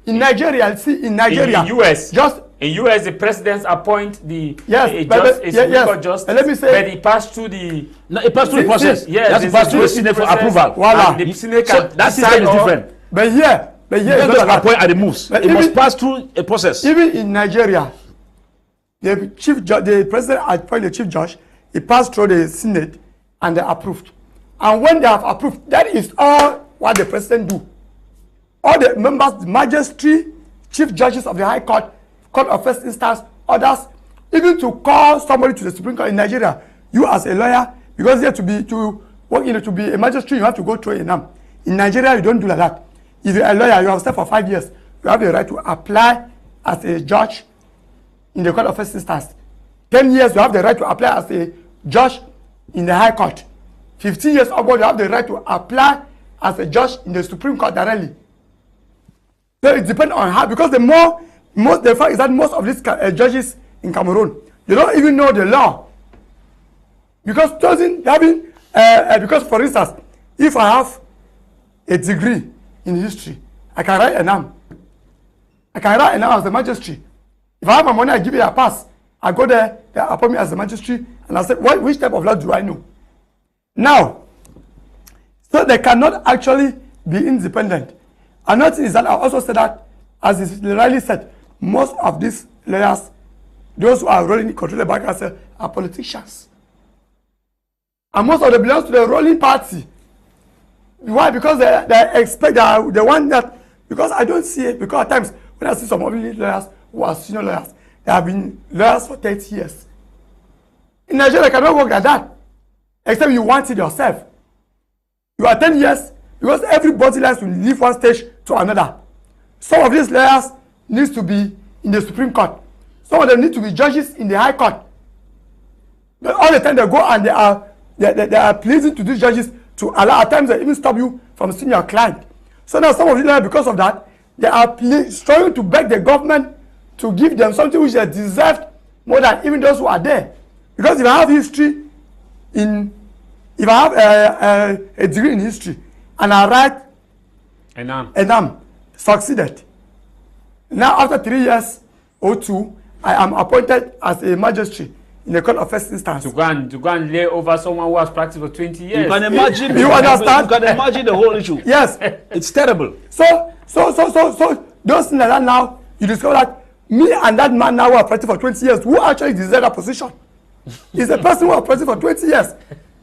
In Nigeria, see, in Nigeria. In the US. In US, the presidents appoint the Supreme Court justice. Let me say, but it passed through the... No, it passed through the process. Yes, it passed through the Senate for approval. Voila. The Senate can so that system is different. But here it's not just appoint at the moves. It must pass through a process. Even in Nigeria, the president appoint the chief judge, he passed through the Senate and they approved. And when they have approved, that is all what the president do. All the members, the magistrate, chief judges of the High Court, Court of First Instance, others, even to call somebody to the Supreme Court in Nigeria, you as a lawyer, because you have to be a magistrate, you have to go through a NAM. In Nigeria, you don't do like that. If you're a lawyer, you have stayed for 5 years, you have the right to apply as a judge in the Court of First Instance. 10 years, you have the right to apply as a judge in the High Court. 15 years ago, you have the right to apply as a judge in the Supreme Court directly. So it depends on how, because the fact is that most of these judges in Cameroon, they don't even know the law. Because because for instance, if I have a degree in history, I can write an NAM. I can write now as a magistrate. If I have my money, I give it a pass. I go there, they appoint me as a magistrate, and I say, which type of law do I know? Now, so they cannot actually be independent. Another thing is that I also said that, as is rightly said, most of these lawyers, those who are rolling control the bank, are politicians. And most of them belong to the ruling party. Why? Because they expect, they want that, because I don't see it, because at times, when I see some of these lawyers who are senior lawyers, they have been lawyers for 30 years. In Nigeria, they cannot work like that, except you want it yourself. You are 10 years, because everybody likes to leave one stage to another. Some of these lawyers need to be in the Supreme Court. Some of them need to be judges in the High Court. But all the time they go and they are pleasing to these judges to allow, at times they even stop you from seeing your client. So now some of these lawyers, because of that, they are struggling to beg the government to give them something which they deserve more than even those who are there. Because if I have history if I have a degree in history and I write Enam succeeded. Now after 3 years or 2, I am appointed as a magistrate in the court of first instance. To go and lay over someone who has practiced for 20 years. You can imagine. You understand? You can imagine the whole issue. Yes. It's terrible. So those things like that now, you discover that me and that man now who have practiced for 20 years, who actually deserve that position, is the person who has practiced for 20 years.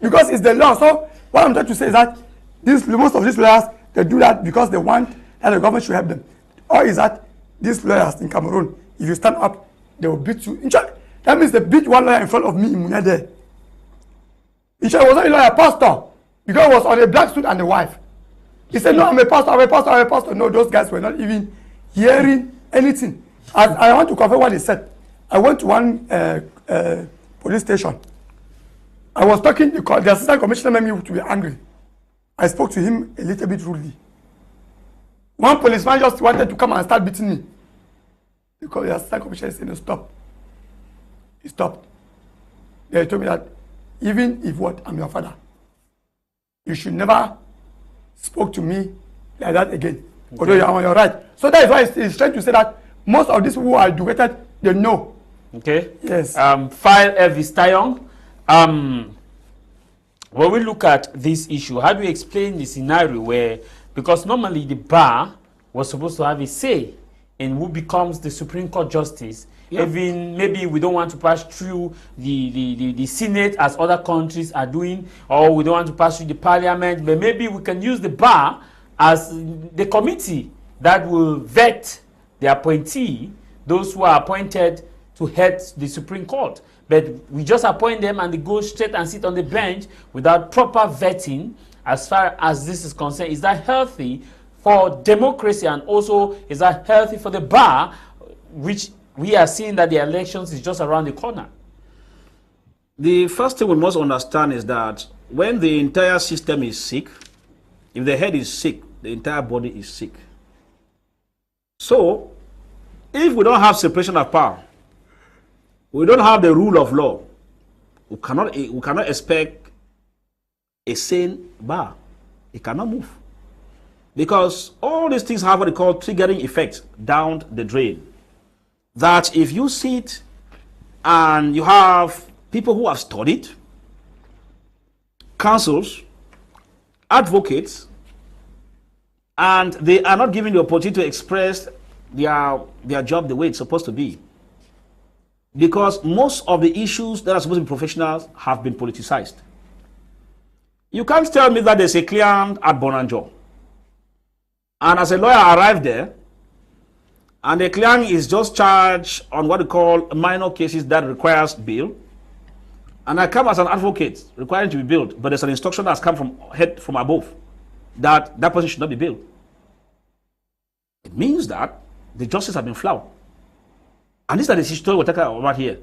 Because it's the law. So what I'm trying to say is that most of these lawyers, they do that because they want that the government should help them. Or is that these lawyers in Cameroon, if you stand up, they will beat you. In fact, that means they beat one lawyer in front of me in Munede. In fact, it was not a lawyer, a pastor, because he was on a black suit and a wife. He said, no, I'm a pastor, I'm a pastor, I'm a pastor. No, those guys were not even hearing anything. I want to confirm what he said. I went to one police station. I was talking, the assistant commissioner made me to be angry. I spoke to him a little bit rudely. One policeman just wanted to come and start beating me. Because the assistant commissioner said, no, stop. He stopped. They told me that even if I'm your father, you should never speak to me like that again. Okay. Although you are on your right. So that is why he's trying to say that most of these people who are educated, they know. Okay. Yes. File Elvis Tayong. When we look at this issue, how do you explain the scenario where, because normally the bar was supposed to have a say in who becomes the Supreme Court justice, even maybe we don't want to pass through the Senate as other countries are doing, or we don't want to pass through the Parliament, but maybe we can use the bar as the committee that will vet the appointee, those who are appointed to head the Supreme Court. But we just appoint them and they go straight and sit on the bench without proper vetting. As far as this is concerned, is that healthy for democracy, and also is that healthy for the bar, which we are seeing that the elections is just around the corner? The first thing we must understand is that when the entire system is sick, if the head is sick, the entire body is sick. So, if we don't have separation of power, we don't have the rule of law, we cannot expect a sane bar. It cannot move. Because all these things have what they call triggering effects down the drain. That if you sit and you have people who have studied, counsels, advocates, and they are not given the opportunity to express their job the way it's supposed to be. Because most of the issues that are supposed to be professionals have been politicized. You can't tell me that there's a client at Bonanjo, and as a lawyer I arrived there, and the client is just charged on what we call minor cases that requires bail, and I come as an advocate requiring to be bailed, but there's an instruction that's come from above that that person should not be bailed. It means that the justice has been flawed. And these are the story we're talking about here.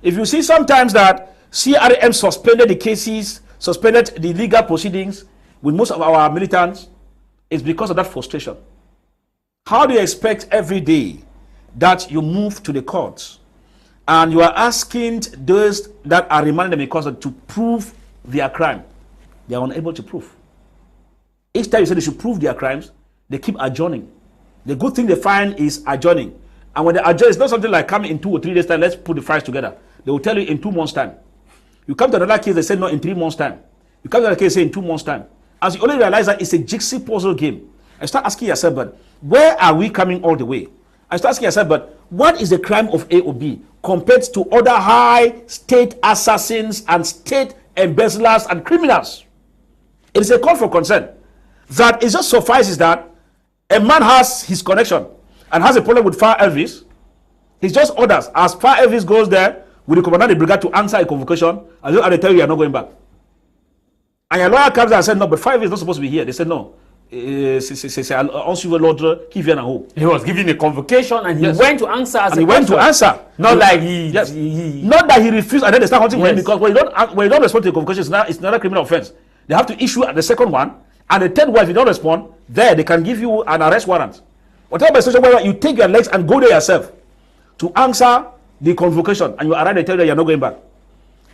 If you see sometimes that CRM suspended the cases, suspended the legal proceedings with most of our militants, it's because of that frustration. How do you expect every day that you move to the courts and you are asking those that are remanded in custody to prove their crime? They are unable to prove. Each time you say they should prove their crimes, they keep adjourning. The good thing they find is adjourning. And when they adjourn, it's not something like coming in 2 or 3 days time, let's put the files together. They will tell you in 2 months' time. You come to another case, they say no, in 3 months' time. You come to another case, say in 2 months' time. As you only realize that it's a jigsaw puzzle game. And start asking yourself, but where are we coming all the way? And start asking yourself, but what is the crime of A or B compared to other high state assassins and state embezzlers and criminals? It is a call for concern. That it just suffices that a man has his connection and has a problem with Fire Elvis. He just orders, as Fire Elvis goes there with the commandant of the brigade to answer a convocation, and they tell you are not going back. And your lawyer comes and said, no, but Fire Elvis is not supposed to be here. They said, no. He was given a convocation and he went to answer. Not like not that he refused and then they start hunting him, because when you don't respond to the convocation, it's not a criminal offense. They have to issue the second one, and the third one, if you don't respond, there they can give you an arrest warrant. Whatever situation where you take your legs and go there yourself to answer the convocation, and you arrive, they tell you that you're not going back,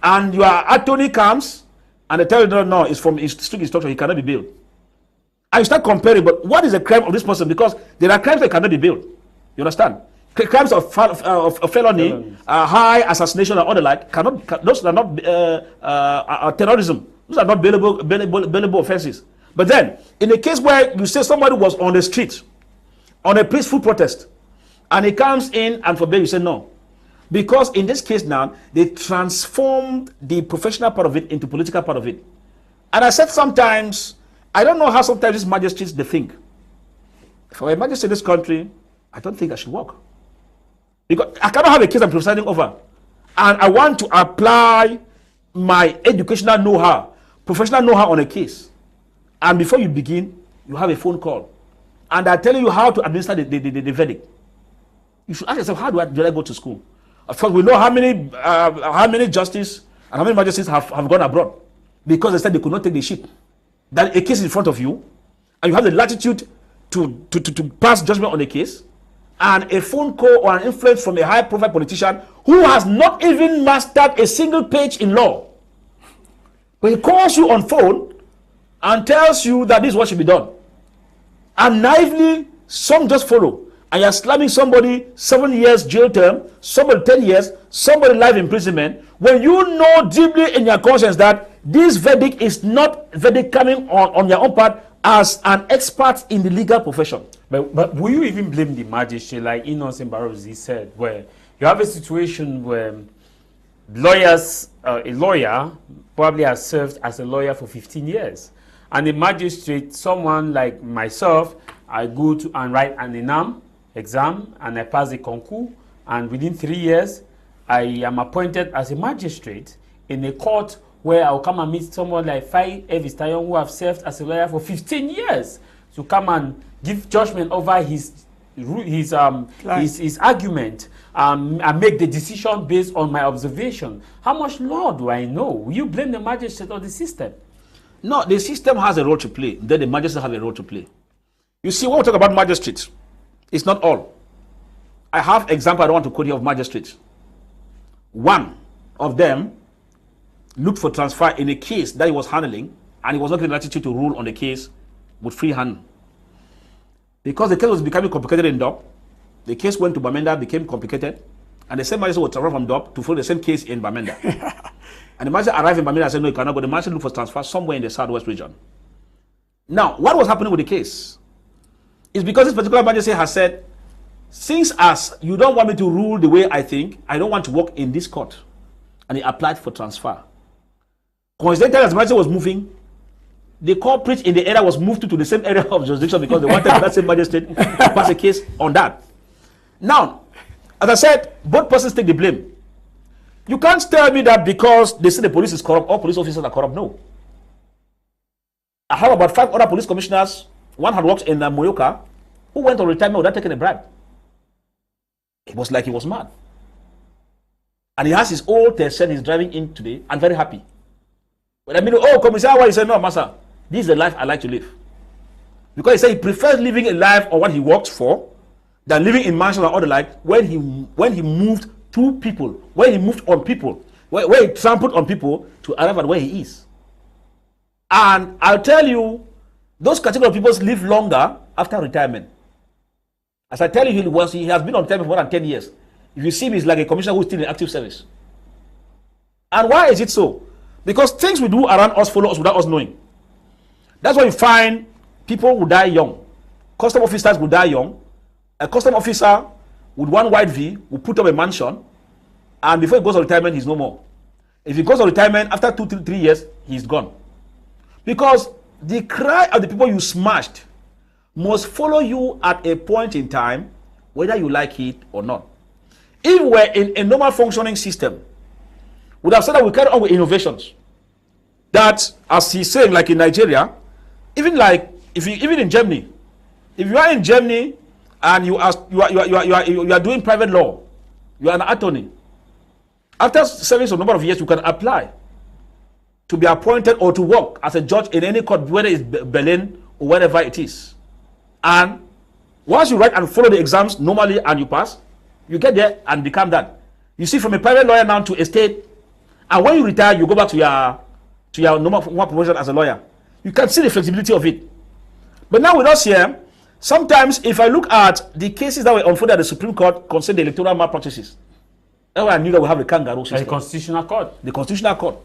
and your attorney comes and they tell you no, it's from strict instruction, he cannot be bailed. And you start comparing, but what is the crime of this person? Because there are crimes that cannot be bailed. You understand? Crimes of felony, high assassination, and all the like, those are not terrorism. Those are not bailable offenses. But then, in a case where you say somebody was on the street, on a peaceful protest, and he comes in and for bail, you say no. Because in this case now, they transformed the professional part of it into political part of it. And I said sometimes, I don't know how sometimes these magistrates, they think. For a magistrate in this country, I don't think I should work. Because I cannot have a case I'm presiding over. And I want to apply my educational know-how, professional know-how on a case. And before you begin, you have a phone call. And I tell you how to administer the verdict. You should ask yourself, how do I go to school? Of course, we know how many justices and how many magistrates have gone abroad. Because they said they could not take the ship. That a case is in front of you, and you have the latitude to pass judgment on a case, and a phone call or an influence from a high-profile politician who has not even mastered a single page in law. But he calls you on phone and tells you that this is what should be done. And naively, some just follow. And you're slamming somebody 7 years jail term, somebody 10 years, somebody life imprisonment, when you know deeply in your conscience that this verdict is not verdict coming on your own part as an expert in the legal profession. But will you even blame the magistrate, like Barozil said, where you have a situation where a lawyer probably has served as a lawyer for 15 years. And the magistrate, someone like myself, I go to and write an exam and I pass the concours, and within 3 years, I am appointed as a magistrate in a court where I'll come and meet someone like Fai Elvis Tayon, who have served as a lawyer for 15 years, to come and give judgment over his argument and make the decision based on my observation. How much law do I know? Will you blame the magistrate or the system? No, the system has a role to play. Then the magistrate has a role to play. You see, when we talk about magistrates, it's not all. I have example I don't want to quote here of magistrates. One of them looked for transfer in a case that he was handling, and he was not given the latitude to rule on the case with free hand. Because the case was becoming complicated in DOP, the case went to Bamenda, became complicated, and the same magistrate was transferred from DOP to follow the same case in Bamenda. And the magistrate arrived in Bamenda and said, no, you cannot go. The magistrate looked for transfer somewhere in the southwest region. Now, what was happening with the case is because this particular magistrate has said, since as you don't want me to rule the way I think, I don't want to work in this court. And he applied for transfer. Coincidentally, as the magistrate was moving, the culprit in the area was moved to the same area of jurisdiction because they wanted that same magistrate to pass a case on that. Now, as I said, both persons take the blame. You can't tell me that because they say the police is corrupt, all police officers are corrupt. No. I have about 5 other police commissioners. One had worked in Moyoka, who went on retirement without taking a bribe. It was like he was mad. And he has his old Tesla he's driving in today, and very happy. When I mean, oh, Commissioner, why? He said, no, Master, this is the life I like to live. Because he said he prefers living a life on what he works for than living in mansion or other like when he moved to people, when he moved on people, when he trampled on people to arrive at where he is. And I'll tell you, those category of people live longer after retirement. As I tell you, he has been on time for more than 10 years. If you see him, he's like a commissioner who's still in active service. And why is it so? Because things we do around us follow us without us knowing. That's why you find people will die young. Custom officers will die young. A custom officer with one white V will put up a mansion, and before he goes on retirement, he's no more. If he goes on retirement, after 2 to 3 years, he's gone. Because the cry of the people you smashed must follow you at a point in time, whether you like it or not. If we're in a normal functioning system, we would have said that we carry on with innovations. That, as he's saying, like in Nigeria, even in Germany, if you are in Germany and you are doing private law, you are an attorney. After serving a number of years, you can apply to be appointed or to work as a judge in any court, whether it's Berlin or wherever it is. And once you write and follow the exams normally and you pass, you get there and become that. You see, from a private lawyer now to a state, and when you retire, you go back to your normal promotion as a lawyer. You can see the flexibility of it. But now with us here, sometimes if I look at the cases that were unfolded at the Supreme Court concerning the electoral malpractices, that's when I knew that we have a kangaroo system. The Constitutional Court. The Constitutional Court.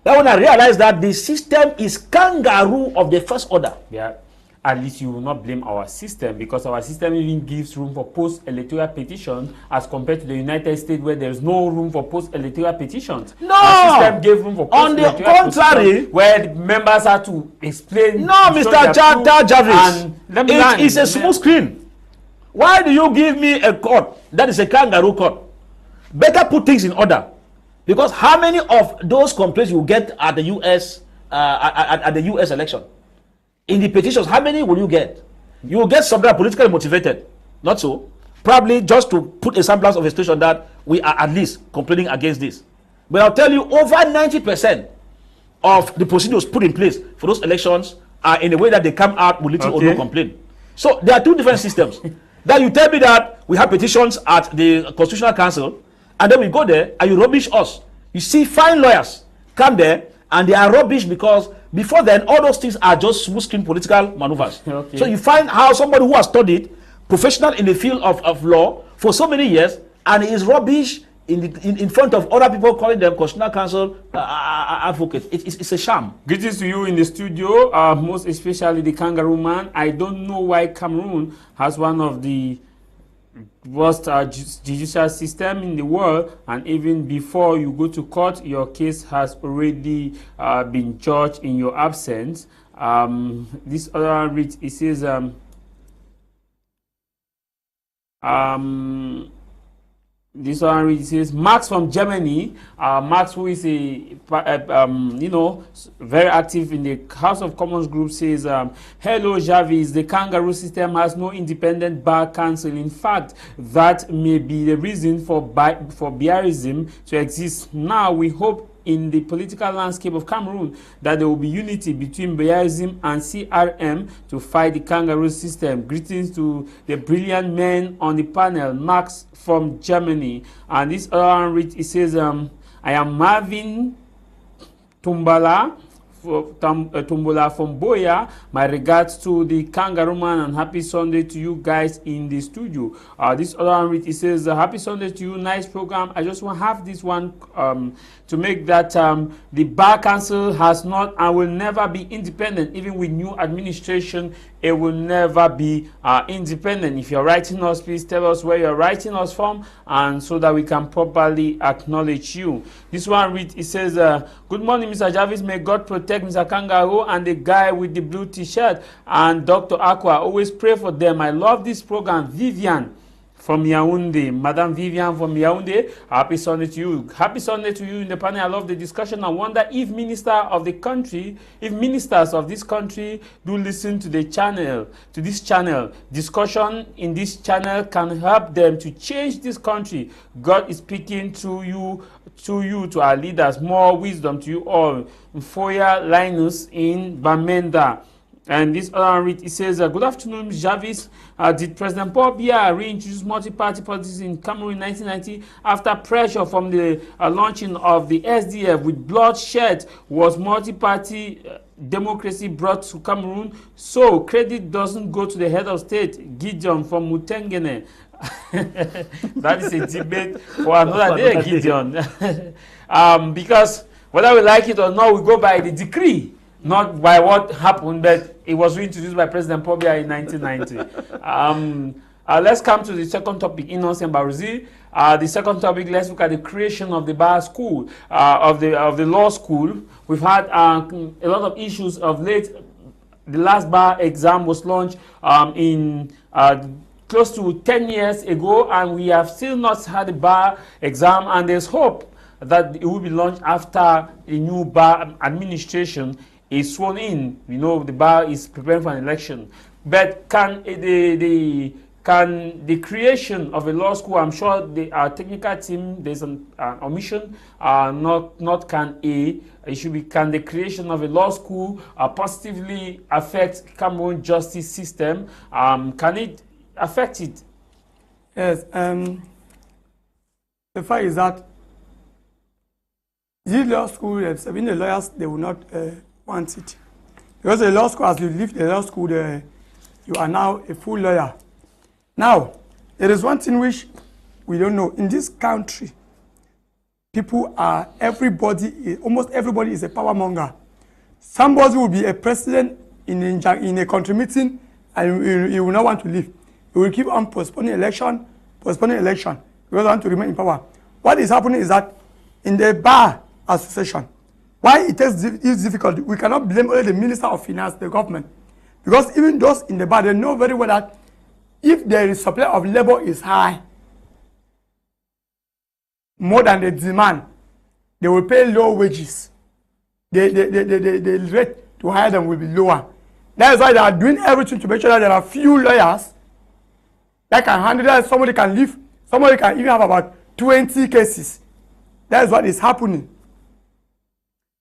That's when I realized that the system is kangaroo of the first order. Yeah. At least you will not blame our system, because our system even gives room for post-electoral petitions as compared to the United States, where there is no room for post-electoral petitions. No! Our system gave room for post-electoral petitions. On the contrary, where the members have to explain. No, Mr. Tah Jarvis, it is a smooth screen. Why do you give me a court that is a kangaroo court? Better put things in order. Because how many of those complaints you get at the US at the US election? In the petitions, how many will you get? You will get some that are politically motivated. Not so. Probably just to put a semblance of a situation that we are at least complaining against this. But I'll tell you, over 90% of the procedures put in place for those elections are in a way that they come out with little or no complaint. So there are two different systems. That you tell me that we have petitions at the Constitutional Council, and then we go there and you rubbish us. You see fine lawyers come there and they are rubbish because before then all those things are just smooth screen political maneuvers. So you find how somebody who has studied professional in the field of law for so many years and is rubbish in front of other people calling them Constitutional Council advocates. It's a sham. Greetings to you in the studio, most especially the kangaroo man. I don't know why Cameroon has one of the worst judicial system in the world, and even before you go to court, your case has already been judged in your absence. This other read, it says this one read, it says Max from Germany. Max, who is a very active in the House of Commons group, says, hello Jarvis, the kangaroo system has no independent bar council. In fact, that may be the reason for Barozil to exist. Now we hope in the political landscape of Cameroon that there will be unity between Barozil and CRM to fight the kangaroo system. Greetings to the brilliant men on the panel. Max from Germany. And this other read, it says, I am Marvin Tumbala from Boya. My regards to the kangaroo man and happy Sunday to you guys in the studio. This other read, it says, happy Sunday to you, nice program. I just want to have this one to make that the Bar Council has not and will never be independent. Even with new administration, it will never be independent. If you're writing us, please tell us where you're writing us from, and so that we can properly acknowledge you. This one read, it says, good morning, Mr. Jarvis. May God protect Mr. Kangaroo and the guy with the blue t-shirt and Dr. Aqua. Always pray for them. I love this program. Vivian from Yaoundé. Madam Vivian from Yaoundé, happy Sunday to you. Happy Sunday to you in the panel. I love the discussion. I wonder if ministers of this country do listen to the channel, to this channel. Discussion in this channel can help them to change this country. God is speaking to you, to our leaders. More wisdom to you all. Foya Linus in Bamenda. And this other read, it says, good afternoon, Jarvis. Did President Paul Biya reintroduce multi-party politics in Cameroon in 1990 after pressure from the launching of the SDF with bloodshed? Was multi-party democracy brought to Cameroon? So credit doesn't go to the head of state, Gideon from Mutengene. That is a debate for another day, Gideon. Because whether we like it or not, we go by the decree, not by what happened, but it was reintroduced by President Paul Biya in 1990. Let's come to the second topic, Innocence and Barozil. The second topic, let's look at the creation of the bar school, of the law school. We've had a lot of issues of late. The last bar exam was launched in close to 10 years ago, and we have still not had a bar exam, and there's hope that it will be launched after a new bar administration is sworn in. We know the bar is preparing for an election. But can the creation of a law school, I'm sure our technical team, there's an omission, not can A, it should be, can the creation of a law school positively affect Cameroon justice system? Can it affect it? Yes, the fact is that this law school, even the lawyers, they will not want it. Because the law school, as you leave the law school, you are now a full lawyer. Now, there is one thing which we don't know. In this country, people are, almost everybody is a power monger. Somebody will be a president in a country meeting, and he will not want to leave. He will keep on postponing election, because they want to remain in power. What is happening is that in the bar association, why it is difficult, we cannot blame only the Minister of Finance, the government. Because even those in the bar, they know very well that if the supply of labor is high, more than the demand, they will pay low wages. The rate to hire them will be lower. That is why they are doing everything to make sure that there are few lawyers that can handle that. Somebody can leave, somebody can even have about 20 cases. That is what is happening.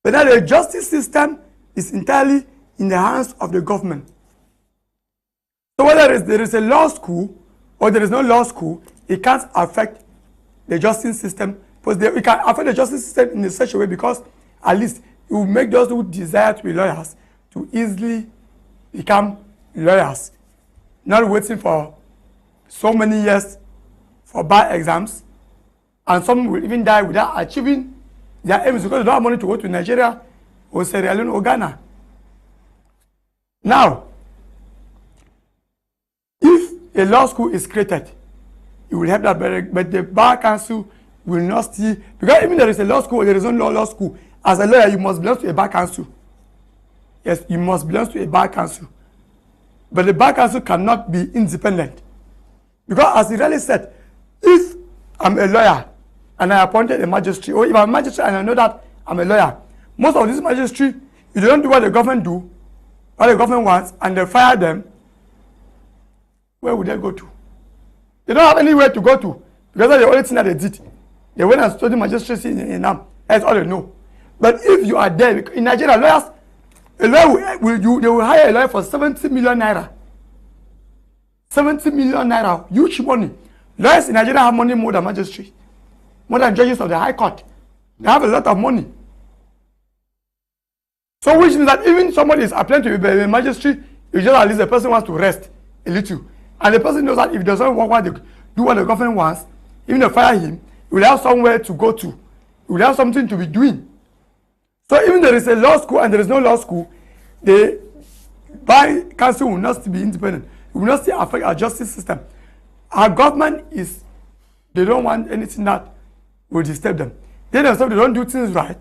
But now the justice system is entirely in the hands of the government. So whether there is a law school or there is no law school, it can't affect the justice system. Because it can affect the justice system in such a way, because at least it will make those who desire to be lawyers to easily become lawyers, not waiting for so many years for bar exams, and some will even die without achieving their aims because they don't have money to go to Nigeria or Sierra Leone or Ghana. Now, if a law school is created, it will help that, but the bar council will not see, because even there is a law school, there is no law school. As a lawyer, you must belong to a bar council. Yes, you must belong to a bar council. But the bar council cannot be independent. Because as he really said, if I'm a lawyer and I appointed a magistrate, or if I'm a magistrate and I know that I'm a lawyer, most of these magistrates, if they don't do what the government do, what the government wants, and they fire them, where would they go to? They don't have anywhere to go to, because that's the only thing that they did. They went and studied magistracy in Nam. That's all they know. But if you are there, in Nigeria, lawyers, a lawyer they will hire a lawyer for 70 million naira. 70 million naira, huge money. Lawyers in Nigeria have money more than magistrates, more than judges of the High Court. They have a lot of money. So which means that even somebody is applying to be a magistrate, it's just at least the person wants to rest a little. And the person knows that if he doesn't work do what the government wants, even if they fire him, he will have somewhere to go to. He will have something to be doing. So even there is a law school and there is no law school, the bar council will not still be independent. It will not still affect our justice system. Our government they don't want anything that will disturb them. They themselves, they don't do things right.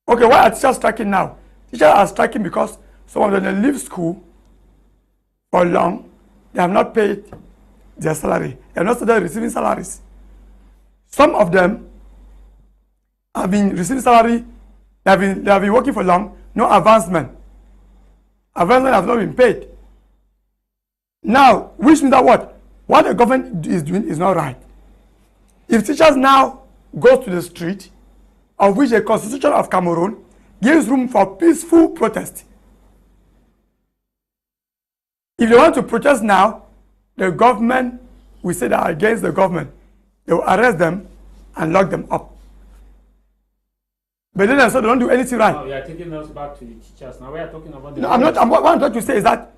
Okay, why are teachers striking now? Teachers are striking because some of them leave school for long. They have not paid their salary. They have not started receiving salaries. Some of them have been receiving salary. They have been working for long. No advancement. Advancement has not been paid. Now, which means that what the government is doing is not right. If teachers now go to the street, of which the Constitution of Cameroon gives room for peaceful protest, If they want to protest now, the government will say they are against the government. They will arrest them and lock them up. But then so they don't do anything right. Oh, you are taking us back to the teachers. Now we are talking about the no, I'm not. What I'm trying to say is that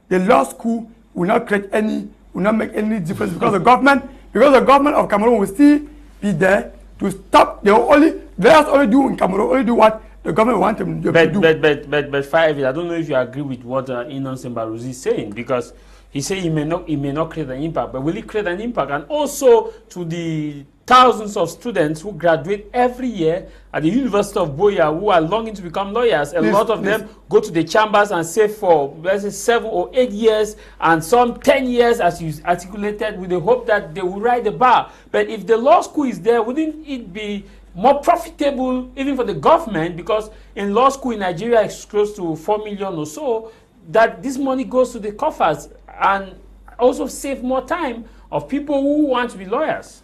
the law school will not create any, will not make any difference because the government of Cameroon will still be there to stop. They just only do in Cameroon, only do what the government wants them to do. But Five, I don't know if you agree with what Innocent Barozil is saying, because he said he may not create an impact, but will it create an impact? And also to the thousands of students who graduate every year at the University of Boya who are longing to become lawyers. A lot of them go to the chambers and stay for, let's say, 7 or 8 years, and some 10 years, as you articulated, with the hope that they will write the bar. But if the law school is there, wouldn't it be more profitable even for the government? Because in law school in Nigeria, it's close to 4 million or so, that this money goes to the coffers and also save more time of people who want to be lawyers.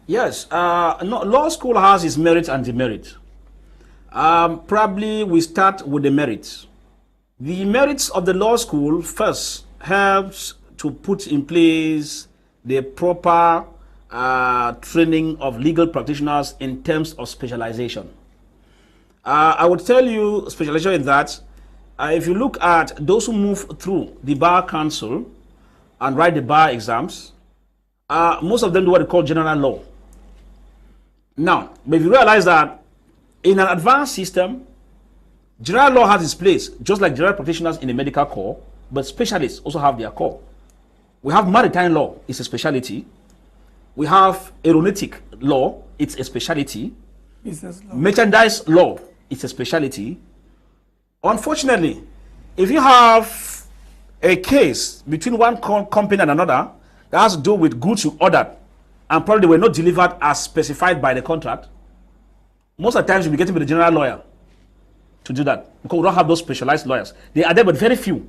Yes, no, law school has its merits and demerits. Probably we start with the merits. The merits of the law school first helps to put in place the proper training of legal practitioners in terms of specialization. I would tell you specialization in that if you look at those who move through the Bar Council and write the bar exams, most of them do what they call general law. Now, but if you realize that in an advanced system, general law has its place, just like general practitioners in the medical corps, but specialists also have their core. We have maritime law, it's a specialty. We have aeronautic law, it's a specialty. Business law. Merchandise law, it's a specialty. Unfortunately, if you have a case between one company and another that has to do with goods you ordered, and probably they were not delivered as specified by the contract, most of the times you'll be getting with the general lawyer to do that, because we don't have those specialized lawyers. They are there, but very few.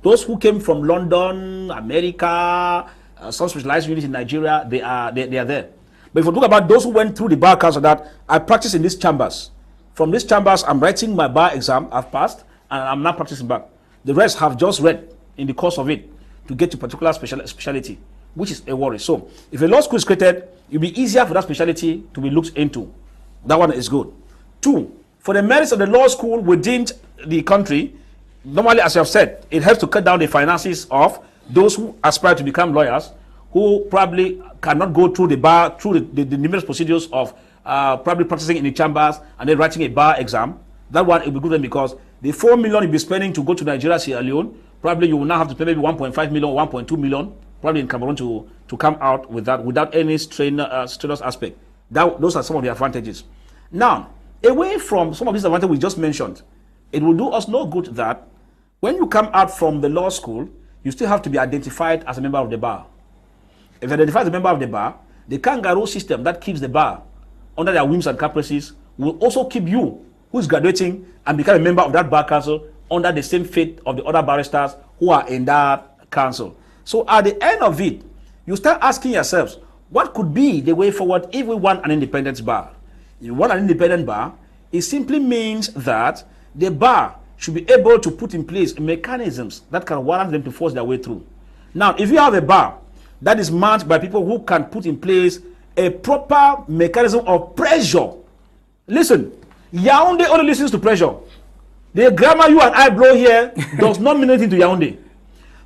Those who came from London, America, some specialized units in Nigeria, they are there. But if we talk about those who went through the bar council, that I practice in these chambers. From these chambers, I'm writing my bar exam, I've passed, and I'm not practicing back. The rest have just read in the course of it to get to particular specialty, which is a worry. So if a law school is created, it'll be easier for that specialty to be looked into. That one is good. 2, for the merits of the law school within the country, normally, as you have said, it helps to cut down the finances of those who aspire to become lawyers, who probably cannot go through the bar, through the numerous procedures of probably practicing in the chambers and then writing a bar exam. That one will be good, because the 4 million you'll be spending to go to Nigeria, Sierra Leone, probably you will now have to pay maybe 1.5 million, 1.2 million, probably in Cameroon to come out with that without any strenuous aspect. Those are some of the advantages. Now, away from some of these advantages we just mentioned, it will do us no good that when you come out from the law school, you still have to be identified as a member of the bar. If you identify as a member of the bar, the kangaroo system that keeps the bar under their whims and caprices will also keep you, who is graduating, and become a member of that bar council under the same fate of the other barristers who are in that council. So at the end of it, you start asking yourselves, what could be the way forward if we want an independent bar? If you want an independent bar, it simply means that the bar should be able to put in place mechanisms that can warrant them to force their way through. Now, if you have a bar that is manned by people who can put in place a proper mechanism of pressure, listen, Yaoundé only listens to pressure. The grammar you and I blow here does not mean anything to Yaoundé.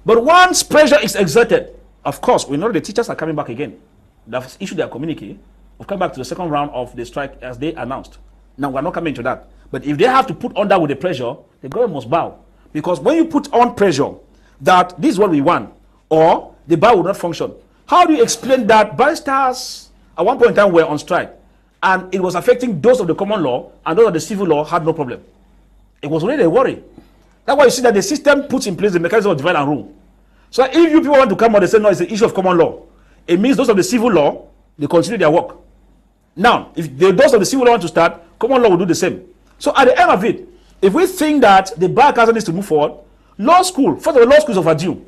But once pressure is exerted, of course, we know the teachers are coming back again. They've issued their communique. We've come back to the second round of the strike as they announced. Now, we're not coming to that. But if they have to put under with the pressure, the government must bow. Because when you put on pressure that this is what we want, or the bar will not function, how do you explain that barristers at one point in time were on strike, and it was affecting those of the common law, and those of the civil law had no problem? It was really a worry. That's why you see that the system puts in place the mechanism of divide and rule. So if you people want to come out and say, no, it's an issue of common law, it means those of the civil law, they continue their work. Now, if those of the civil law want to start, common law will do the same. So at the end of it, if we think that the bar council needs to move forward, law school, first of all, law school is overdue.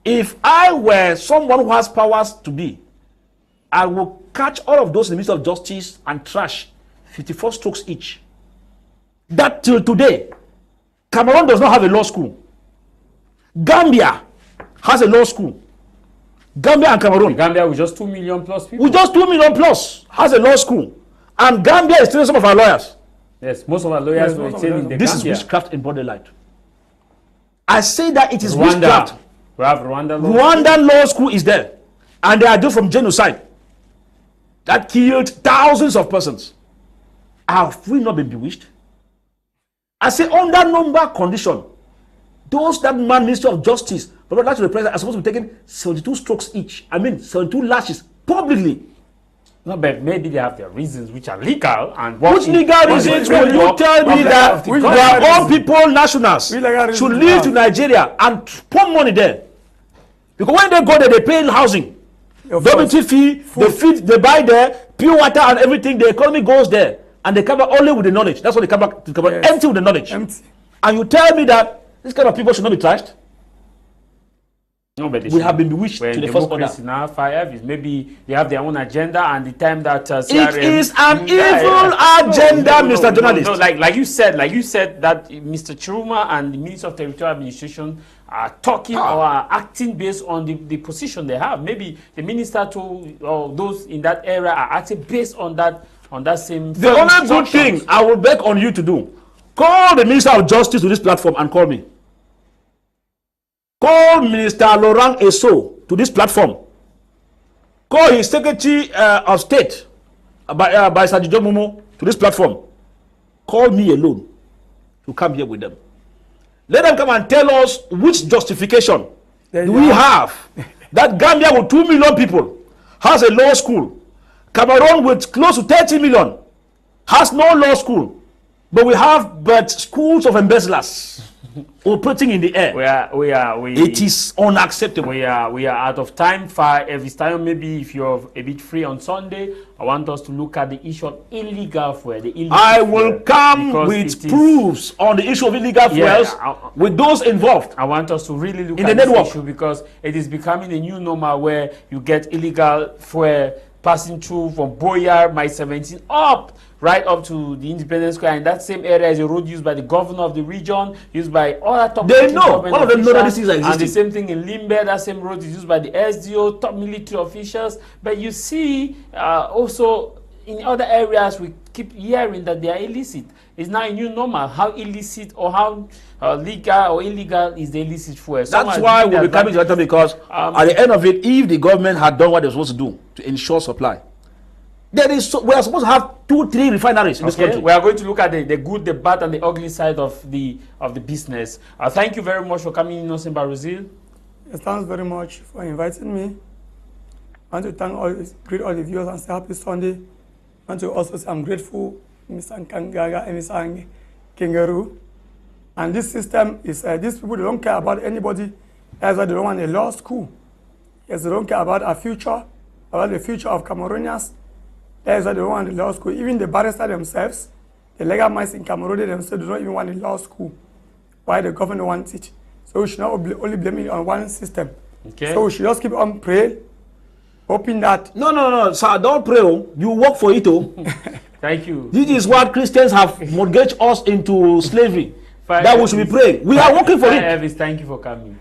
If I were someone who has powers to be, I will catch all of those in the Ministry of Justice and trash 54 strokes each. That till today, Cameroon does not have a law school. Gambia has a law school. Gambia and Cameroon. Gambia with just 2 million plus people. With just 2 million plus has a law school. And Gambia is still some of our lawyers. Yes, most of our lawyers were in the This Gambia. is witchcraft in body light. I say that it is Rwanda. witchcraft. We have Rwanda law. Rwandan law school is there. And they are due from genocide that killed thousands of persons. Have we not been bewitched? I say under number condition, those that man Ministry of Justice, but that's the president, are supposed to be taking 72 strokes each. I mean 72 lashes publicly. No, but maybe they have their reasons which are legal and Which legal reasons will you tell me that we are all people nationals should leave to Nigeria and put money there? Because when they go there, they pay housing, dormitory fee, they feed, they buy there, pure water and everything. The economy goes there, and they come back only with the knowledge. That's what they come back to, empty with the knowledge. Empty. And you tell me that this kind of people should not be trashed? No, but we have been bewitched to the first order. Now, maybe they have their own agenda, and the time that CRM, it is an evil agenda, Mr. Journalist. No, like you said that Mr. Chiruma and the Minister of Territorial Administration are talking or are acting based on the position they have. Maybe the minister or those in that area are acting based on that same. The only good thing I will beg on you to do, call the Minister of Justice to this platform and call me. Call Minister Laurent Eso to this platform. Call his Secretary of State, by Sajijo Momo, to this platform. Call me alone to come here with them. Let them come and tell us which justification do we have that Gambia with 2 million people has a law school. Cameroon with close to 30 million has no law school. But we have schools of embezzlers operating in the air. It is unacceptable. We are out of time. Every time, maybe if you're a bit free on Sunday, I want us to look at the issue of illegal fuel. I will come with proofs on the issue of illegal fuels with those involved. I want us to really look at this issue because it is becoming a new normal where you get illegal fuel passing through from Boyar, Mile 17 up, right up to the Independence Square. And that same area is a road used by the governor of the region, used by other top they know. All of them know that this is existing. And the same thing in Limbe, that same road is used by the SDO, top military officials. But you see, also in other areas, we keep hearing that they are illicit. It's now a new normal. How illicit or how legal or illegal is the illicit fuel? That's why we'll be coming to that, because at the end of it, if the government had done what they were supposed to do to ensure supply, we are supposed to have 2-3 refineries in this country. We are going to look at the good, the bad, and the ugly side of the business. Thank you very much for coming in, Barozil. Thanks very much for inviting me. I want to thank greet all the viewers and say happy Sunday. I want to also say I'm grateful to Mr. Nsungkikang and Mr. Kangaroo. And this system is, these people, they don't care about anybody. That's why they don't want a law school. Yes, they don't care about our future, about the future of Cameroonians. That's why they don't want a law school. Even the barrister themselves, the legal minds in Cameroon themselves, they don't even want a law school. Why the government wants it. So we should not only blame it on one system. Okay. So we should just keep on praying, hoping that... No, sir, don't pray. You work for it. Thank you. This is what Christians have mortgaged us into slavery. That we should be praying. We are working for it. Elvis, thank you for coming.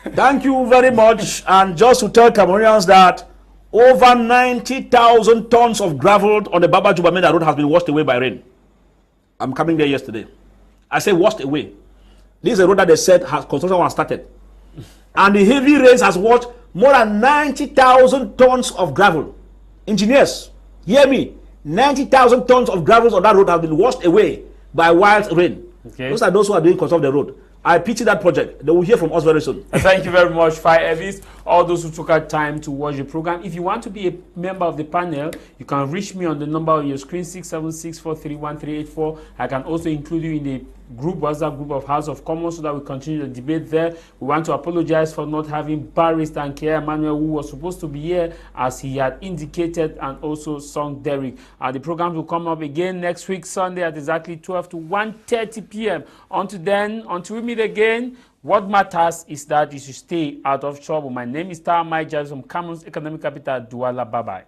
Thank you very much. And just to tell Cameroonians that over 90,000 tons of gravel on the Baba Jubameda road has been washed away by rain. I'm coming there yesterday. I say washed away. This is a road that they said construction was started. And the heavy rains has washed more than 90,000 tons of gravel. Engineers, hear me. 90,000 tons of gravel on that road have been washed away by wild rain. Okay. Those are those who are doing construction of the road. I pity that project. They will hear from us very soon. Thank you very much, Elvis. All those who took our time to watch the program. If you want to be a member of the panel, you can reach me on the number on your screen, 676-431-384. I can also include you in the group, WhatsApp group of House of Commons, so that we continue the debate there. We want to apologize for not having Barrister and Kia Emmanuel, who was supposed to be here, as he had indicated, and also Song Derrick. The program will come up again next week, Sunday, at exactly 12 to 1:30 p.m. Until then, until we meet again, what matters is that you should stay out of trouble. My name is Tah Mai Jarvis from Cameroon's economic capital, Douala. Bye-bye.